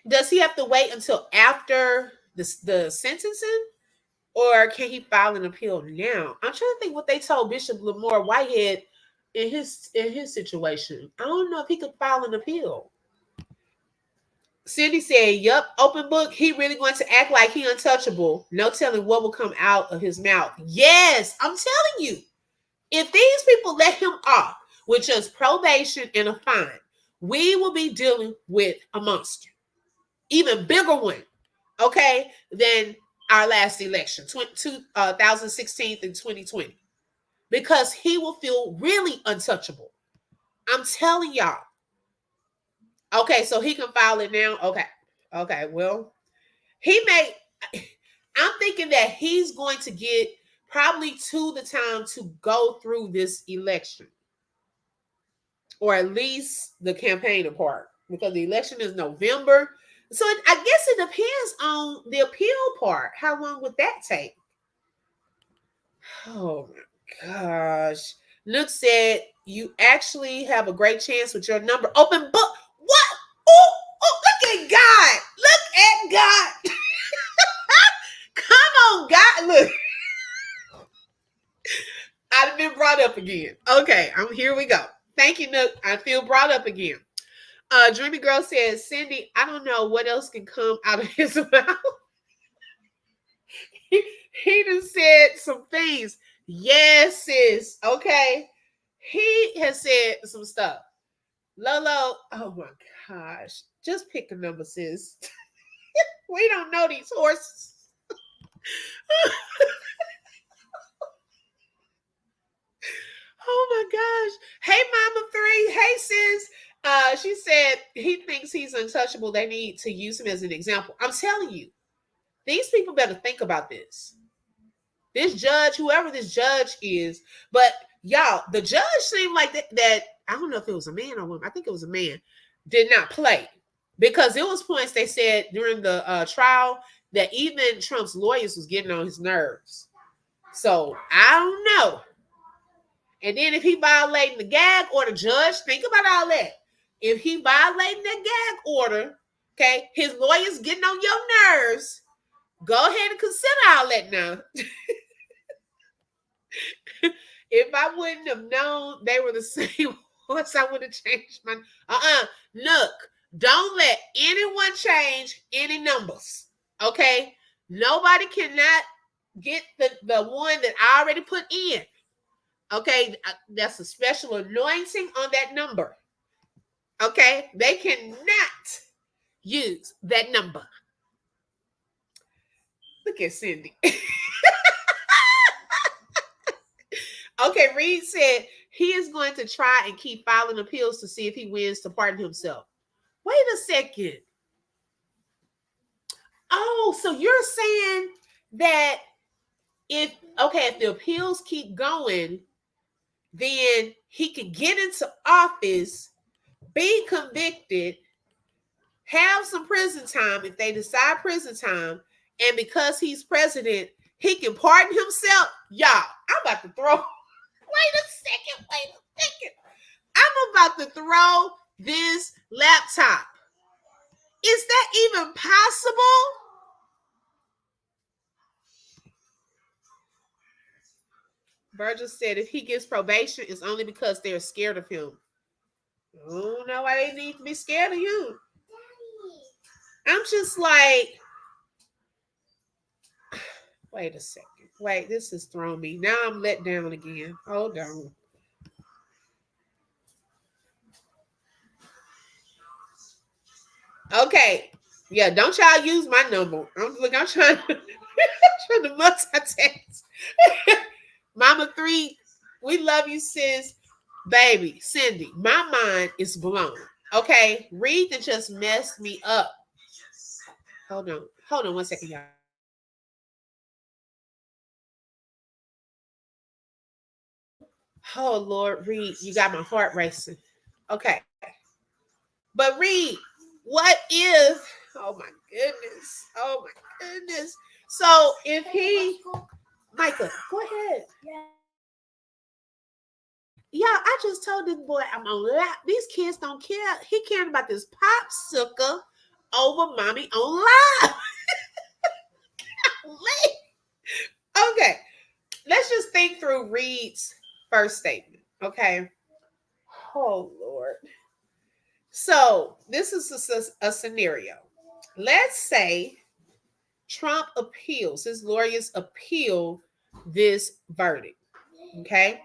Does he have to wait until after the sentencing? Or can he file an appeal now? I'm trying to think what they told Bishop Lamar Whitehead in his situation. I don't know if he could file an appeal. Cindy said, yup, open book. He really going to act like he untouchable. No telling what will come out of his mouth. Yes, I'm telling you. If these people let him off with just probation and a fine, we will be dealing with a monster. Even bigger one, okay, than our last election, 2016 and 2020. Because he will feel really untouchable. I'm telling y'all. Okay, so he can file it now. Okay, well, I'm thinking that he's going to get probably the time to go through this election. Or at least the campaign part. Because the election is November. So I guess it depends on the appeal part. How long would that take? Oh my gosh. Nook said, you actually have a great chance with your number. Open book. What? Oh, look at God. Look at God. Come on, God. Look. I've been brought up again. Okay, here we go. Thank you, Nook. I feel brought up again. Dreamy Girl says, Cindy, I don't know what else can come out of his mouth. He just said some things. Yes, sis. Okay. He has said some stuff. Lolo, oh my gosh. Just pick a number, sis. We don't know these horses. Oh my gosh. Hey, Mama 3. Hey, sis. She said he thinks he's untouchable. They need to use him as an example. I'm telling you, these people better think about this. This judge, whoever this judge is, but y'all, the judge seemed like that I don't know if it was a man or woman. I think it was a man. Did not play, because it was points they said during the trial that even Trump's lawyers was getting on his nerves. So I don't know. And then if he violating the gag order, judge, think about all that. If he violating the gag order, okay, his lawyers getting on your nerves, go ahead and consider all that now. If I wouldn't have known they were the same ones, I would have changed my. Look, don't any numbers. Okay, nobody cannot get the one that I already put in. Okay, that's a special anointing on that number. Okay, they cannot use that number. Look at Cindy. Okay, Reed said he is going to try and keep filing appeals to see if he wins to pardon himself. Wait a second. Oh, so you're saying that if the appeals keep going, then he could get into office, be convicted, have some prison time if they decide prison time, and because he's president, he can pardon himself. Y'all, I'm about to throw. Wait a second. I'm about to throw this laptop. Is that even possible? Virgil said if he gets probation, it's only because they're scared of him. I don't know why they need to be scared of you. I'm just like, wait a second. Wait, this has thrown me. Now I'm let down again. Hold on. Okay. Yeah, don't y'all use my number. I'm trying to, trying to multitask. Mama 3, we love you, sis. Baby, Cindy, my mind is blown. Okay, Reed just messed me up. Hold on 1 second, y'all. Oh Lord, Reed, you got my heart racing. Okay, but Reed, what if? Oh my goodness! Oh my goodness! So if he, Micah, go ahead. Yeah, I just told this boy I'm on live. These kids don't care. He caring about this popsicle over mommy on live. Okay, let's just think through Reed's first statement. Okay. Oh Lord. So this is a scenario. Let's say Trump appeals, his lawyers appeal this verdict. Okay.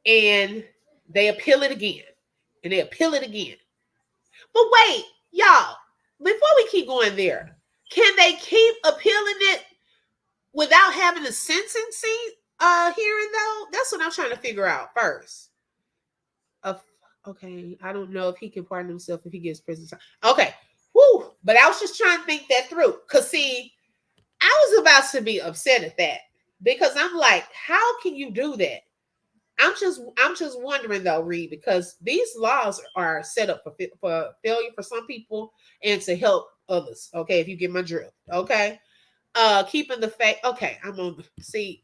And they appeal it again. And they appeal it again. But wait, y'all, before we keep going there, can they keep appealing it without having a sentencing hearing though? That's what I'm trying to figure out first. Okay, I don't know if he can pardon himself if he gets prison time. Okay, whoo! But I was just trying to think that through. Cause see, I was about to be upset at that because I'm like, how can you do that? I'm just wondering though, Reed, because these laws are set up for failure for some people and to help others. Okay, if you get my drill. Okay, keeping the fact. Okay, I'm on. See,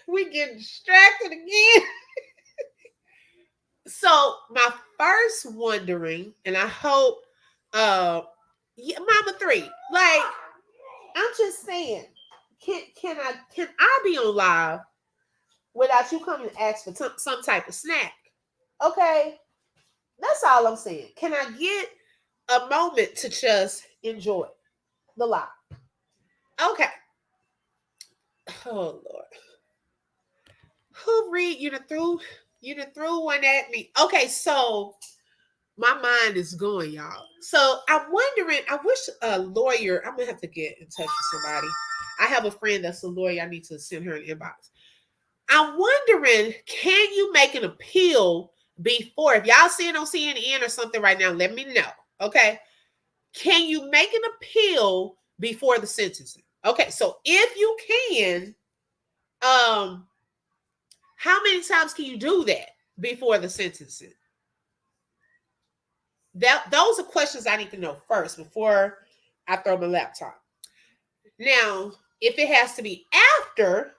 we get distracted again. So my first wondering, and I hope, yeah, Mama 3, like I'm just saying, can I be on live without you coming to ask for some type of snack? Okay, that's all I'm saying. Can I get a moment to just enjoy the live? Okay. Oh Lord, who Reed? You done threw one at me. Okay, so my mind is going, y'all. So I'm wondering, I wish a lawyer, I'm gonna have to get in touch with somebody. I have a friend that's a lawyer. I need to send her an inbox. I'm wondering, can you make an appeal before? If y'all see it on CNN or something right now, let me know. Okay. Can you make an appeal before the sentencing? Okay, so if you can, how many times can you do that before the sentencing? Those are questions I need to know first before I throw my laptop. Now, if it has to be after,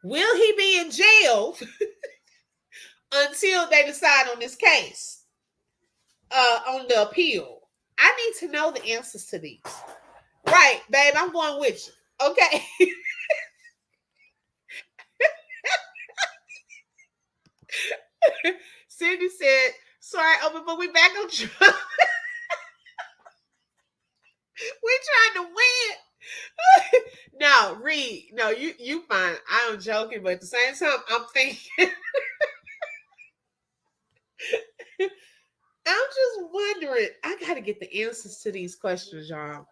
will he be in jail until they decide on this case, on the appeal? I need to know the answers to these. Right, babe, I'm going with you. Okay. Cindy said, Sorry, but we back on Trump. We trying to win. No, Reed. No, you fine. I'm joking, but at the same time, I'm thinking. I'm just wondering. I got to get the answers to these questions, y'all.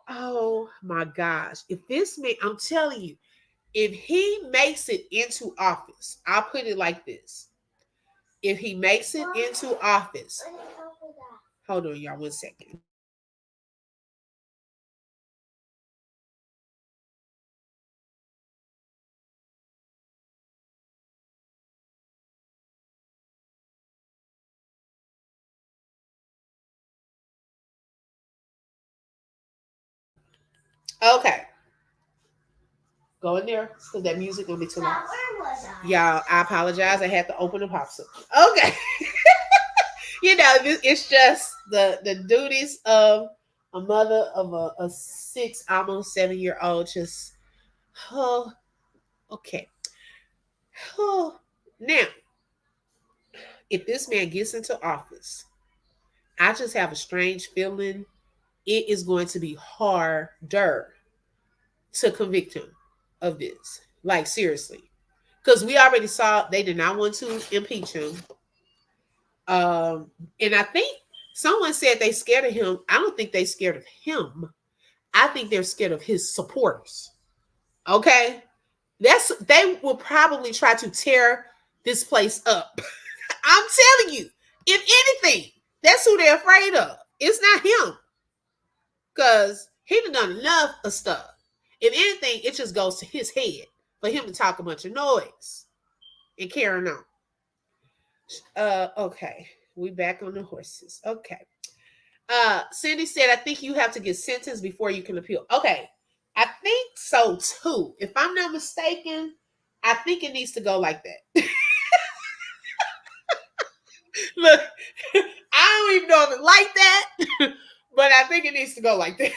Oh my gosh! If this man, I'm telling you, if he makes it into office, I'll put it like this: if he makes it into office, hold on, y'all, 1 second. Okay, go in there because that music gonna be too loud. Y'all, I apologize. I had to open the popsicle. Okay, it's just the duties of a mother of a 6, almost 7 year old. Just oh, okay. Oh, now if this man gets into office, I just have a strange feeling it is going to be harder to convict him of this. Like seriously, because we already saw they did not want to impeach him. And I think someone said they scared of him. I don't think they scared of him. I think they're scared of his supporters. Okay, they will probably try to tear this place up. I'm telling you, if anything, that's who they're afraid of. It's not him because he done enough of stuff. If anything, it just goes to his head for him to talk a bunch of noise and carrying on. Okay, we back on the horses. Okay. Cindy said, I think you have to get sentenced before you can appeal. Okay, I think so too. If I'm not mistaken, I think it needs to go like that. Look, I don't even know if it's like that, but I think it needs to go like that.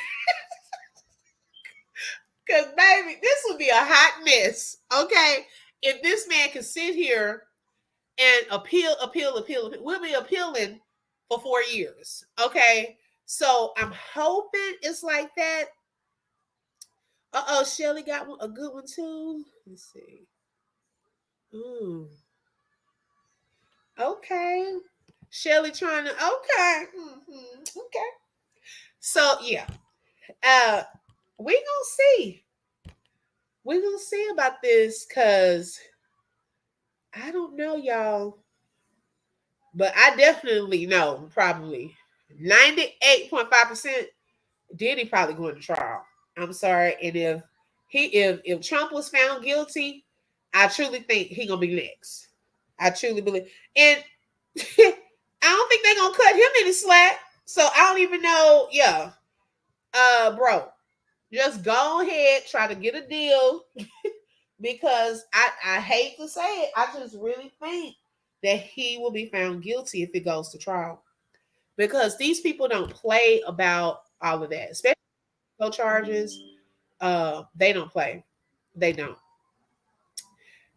Because, baby, this would be a hot mess. Okay, if this man can sit here and appeal, we'll be appealing for 4 years. Okay, so I'm hoping it's like that. Shelly got a good one too. Let's see. Mm, okay. Shelly trying to okay. Okay. So yeah. Uh we gonna see. We gonna see about this because I don't know, y'all. But I definitely know probably 98.5% Diddy probably going to trial. I'm sorry. And if Trump was found guilty, I truly think he gonna be next. I truly believe. And I don't think they're gonna cut him any slack. So I don't even know. Yeah. Bro, just go ahead, try to get a deal because I hate to say it. I just really think that he will be found guilty if it goes to trial. Because these people don't play about all of that, especially no charges. They don't play. They don't.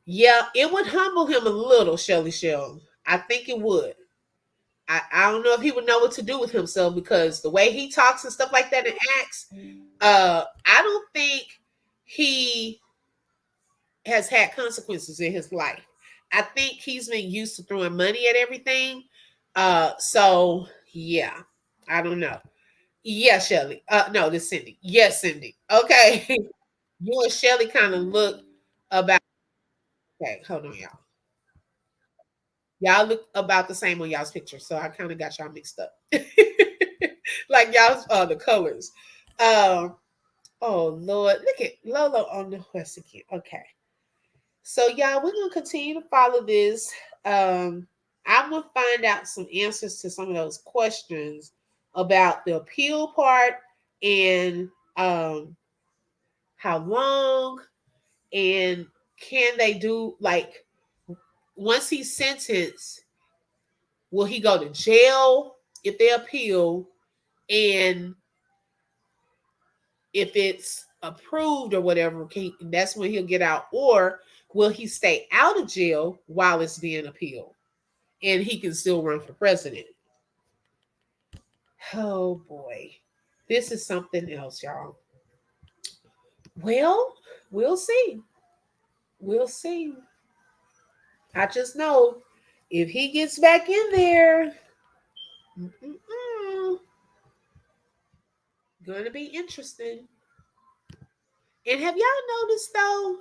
Yeah, it would humble him a little, Shelly Shell. I think it would. I don't know if he would know what to do with himself because the way he talks and stuff like that and acts, I don't think he has had consequences in his life. I think he's been used to throwing money at everything. So yeah, I don't know. Yeah, Shelly. No, this Cindy. Yes, Cindy. Okay. You and Shelly kind of look about okay, hold on, y'all. Y'all look about the same on y'all's picture, so I kind of got y'all mixed up. Like y'all's the colors. Um, oh Lord, look at Lolo on the horse again. Okay. So y'all, we're gonna continue to follow this. I'm gonna find out some answers to some of those questions about the appeal part and how long and can they do like once he's sentenced, will he go to jail if they appeal? And if it's approved or whatever, that's when he'll get out. Or will he stay out of jail while it's being appealed? and he can still run for president. Oh boy. This is something else, y'all. Well, we'll see. We'll see. I just know if he gets back in there, mm-mm-mm, gonna be interesting. And have y'all noticed though?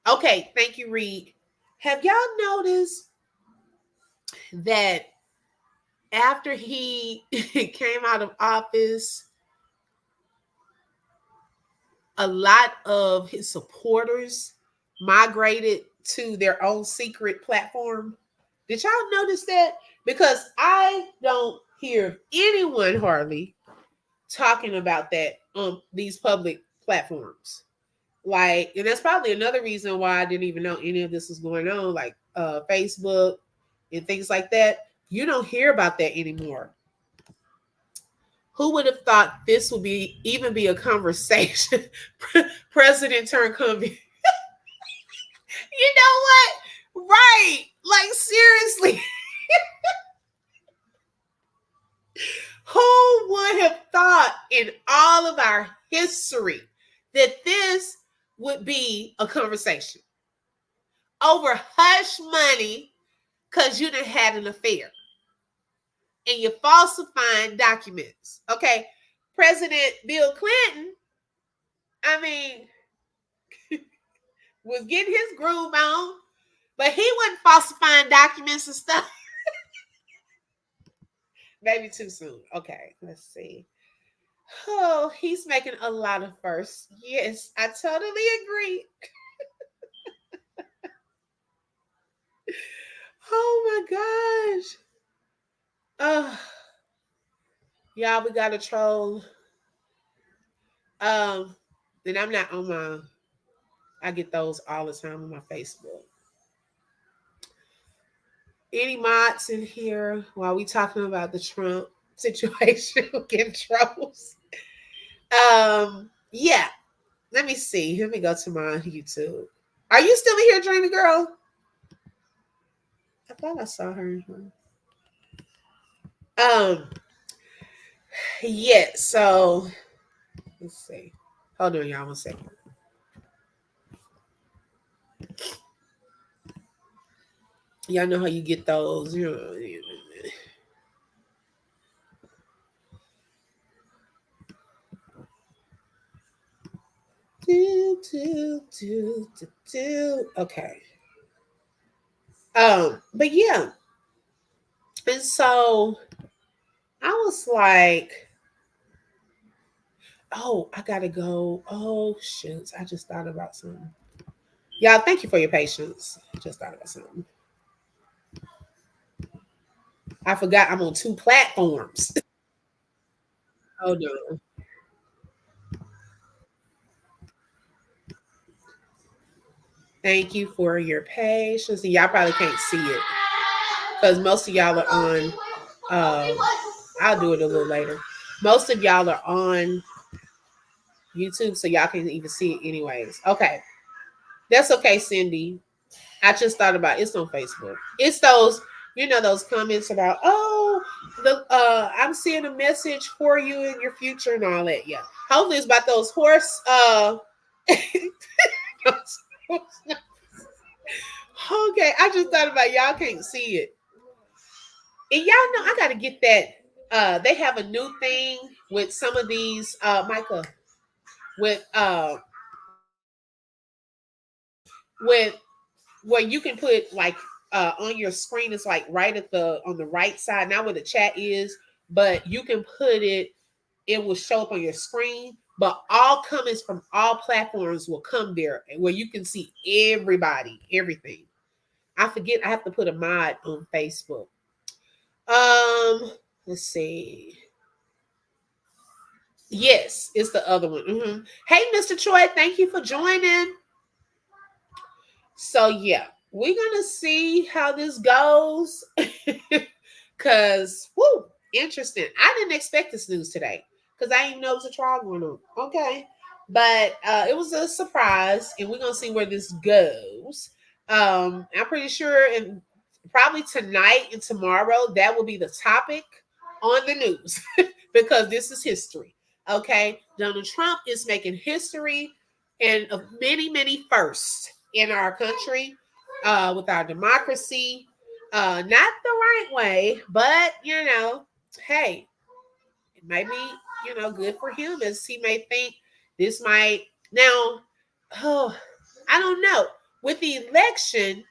Okay, thank you, Reed. Have y'all noticed that after he came out of office, a lot of his supporters migrated to their own secret platform? Did y'all notice that? Because I don't hear anyone hardly talking about that on these public platforms. Like, and that's probably another reason why I didn't even know any of this was going on, like Facebook and things like that. You don't hear about that anymore. Who would have thought this would be even be a conversation? President turned convict. You know what? Right. Like seriously. Who would have thought in all of our history that this would be a conversation over hush money because you done had an affair and you're falsifying documents? Okay. President Bill Clinton, I mean, was getting his groove on, but he wasn't falsifying documents and stuff. Maybe too soon. Okay, let's see. Oh, he's making a lot of firsts. Yes, I totally agree. Oh my gosh. Oh, y'all, we got to troll. Then I'm not on my. I get those all the time on my Facebook. Any mods in here while we talking about the Trump situation? Getting trolls. Yeah. Let me see. Let me go to my YouTube. Are you still in here, Dreamy Girl? I thought I saw her. Um, yeah, so let's see. Hold on, y'all, 1 second. Y'all know how you get those, you know. Okay. But yeah, and so I was like, oh, I gotta go. Oh shoot, I just thought about something. Y'all, thank you for your patience. Just thought about something. I forgot I'm on 2 platforms. Oh no. Thank you for your patience. And y'all probably can't see it because most of y'all are on. I'll do it a little later. Most of y'all are on YouTube, so y'all can even see it anyways. Okay, that's okay, Cindy. I just thought about it's on Facebook. It's those, those comments about, oh, the I'm seeing a message for you in your future and all that. Yeah, hopefully it's about those horse. Okay, I just thought about y'all can't see it. And y'all know I gotta get that. They have a new thing with some of these, Micah, with with where you can put like on your screen. It's like right at the on the right side, not where the chat is, but you can put it. It will show up on your screen, but all comments from all platforms will come there, where you can see everybody, everything. I forget. I have to put a mod on Facebook. Let's see. Yes, it's the other one. Hey, Mr. Troy, thank you for joining. So yeah, we're gonna see how this goes. Cause whoo, interesting. I didn't expect this news today because I didn't know it was a trial going on. Okay. But it was a surprise, and we're gonna see where this goes. I'm pretty sure, and probably tonight and tomorrow, that will be the topic on the news because this is history. Okay. Donald Trump is making history and of many, many firsts in our country with our democracy. Not the right way, but hey, it might be, good for him as he may think this might now, oh, I don't know. With the election,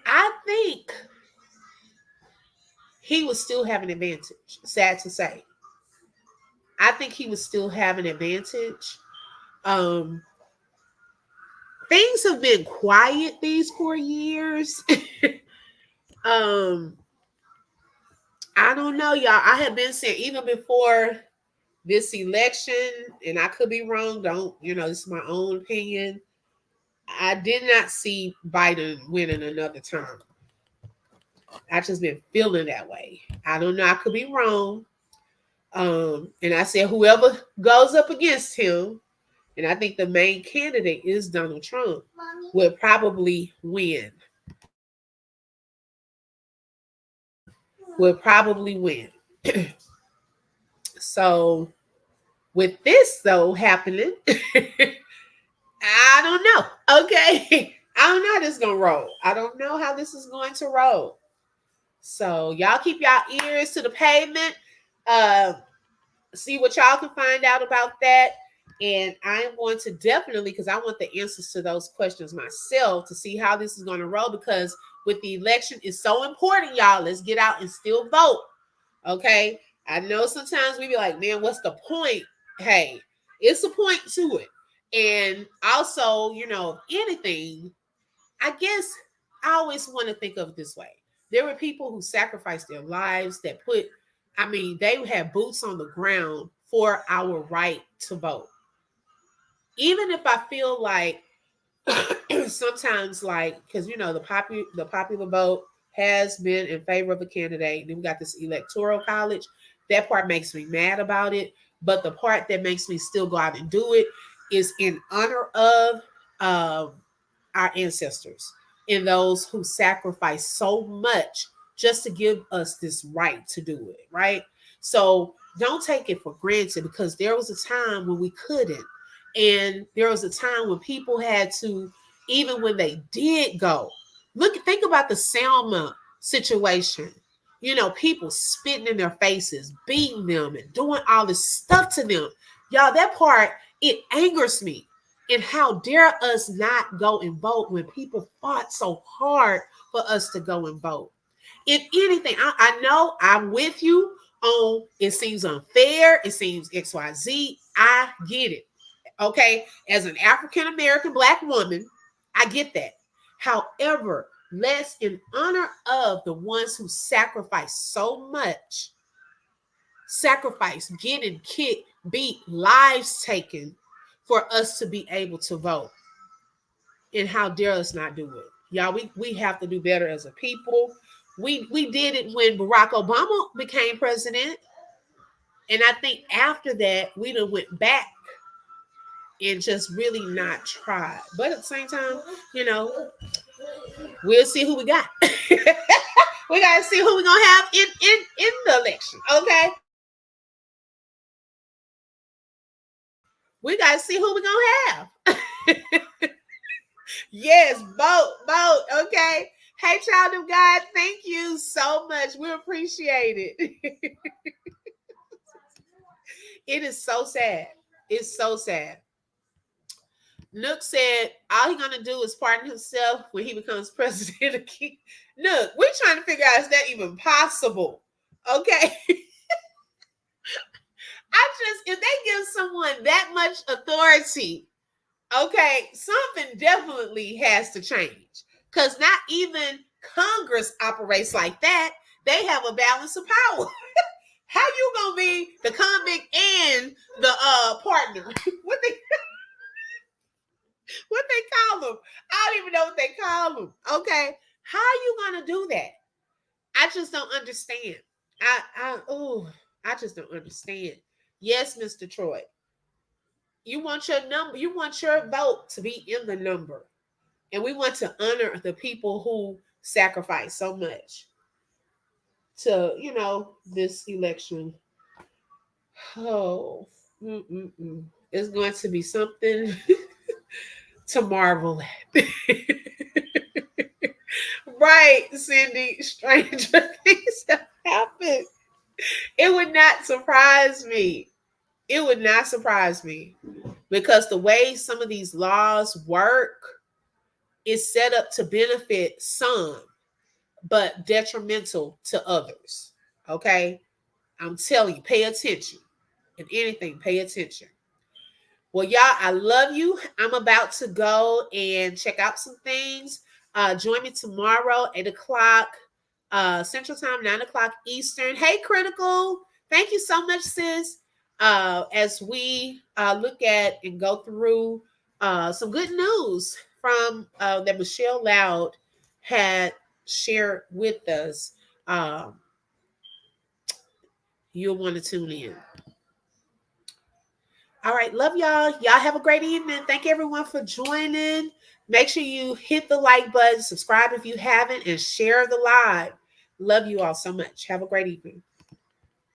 I think he would still have an advantage. Sad to say. I think he would still have an advantage. Um, Things have been quiet these 4 years. um, I don't know, y'all. I have been saying even before this election, and I could be wrong. Don't this is my own opinion. I did not see Biden winning another term. I just been feeling that way. I don't know. I could be wrong. And I said whoever goes up against him, and I think the main candidate is Donald Trump, would probably win. Would probably win. So with this though happening, I don't know. Okay. I don't know how this is gonna roll. I don't know how this is going to roll. So y'all keep y'all ears to the pavement. See what y'all can find out about that. And I'm going to definitely, because I want the answers to those questions myself to see how this is going to roll. Because with the election, it's so important, y'all. Let's get out and still vote. Okay. I know sometimes we be like, man, what's the point? Hey, it's a point to it. And also, if anything, I guess I always want to think of it this way. There were people who sacrificed their lives that they had boots on the ground for our right to vote. Even if I feel like sometimes, like, because the popular vote has been in favor of a candidate, and then we got this electoral college. That part makes me mad about it, but the part that makes me still go out and do it is in honor of our ancestors and those who sacrificed so much just to give us this right to do it, right? So don't take it for granted, because there was a time when we couldn't. And there was a time when people had to, even when they did go, think about the Selma situation. People spitting in their faces, beating them, and doing all this stuff to them. Y'all, that part, it angers me. And how dare us not go and vote when people fought so hard for us to go and vote? If anything, I know I'm with you on it seems unfair, it seems XYZ. I get it. Okay. As an African American Black woman, I get that. However, let's, in honor of the ones who sacrificed so much, getting kicked, beat, lives taken for us to be able to vote. And how dare us not do it? Y'all, we have to do better as a people. We did it when Barack Obama became president. And I think after that, we done went back and just really not tried. But at the same time, we'll see who we got. We got to see who we're going to have in the election. Okay. We got to see who we're going to have. Yes, vote. Okay. Hey, child of God, thank you so much. We appreciate it. It is so sad. It's so sad. Nook said all he's gonna do is pardon himself when he becomes president again. Nook, we're trying to figure out, is that even possible? Okay. If they give someone that much authority, okay, something definitely has to change. Because not even Congress operates like that. They have a balance of power. How you gonna be the convict and the partner? What they call them? I don't even know what they call them. Okay, how are you gonna do that? I just don't understand. I just don't understand. Yes, Mr. Troy, you want your number, you want your vote to be in the number. And we want to honor the people who sacrifice so much to, this election. Oh, it's going to be something to marvel at. Right, Cindy. Stranger things have happened. It would not surprise me. It would not surprise me because the way some of these laws work is set up to benefit some, but detrimental to others. Okay? I'm telling you, pay attention. In anything, pay attention. Well, y'all, I love you. I'm about to go and check out some things. Join me tomorrow, 8 o'clock Central Time, 9 o'clock Eastern. Hey, Critical. Thank you so much, sis. As we look at and go through some good news from that Michelle Loud had shared with us. Um, you'll want to tune in. All right. Love y'all. Y'all have a great evening. Thank everyone for joining. Make sure you hit the like button, subscribe if you haven't, and share the live. Love you all so much. Have a great evening.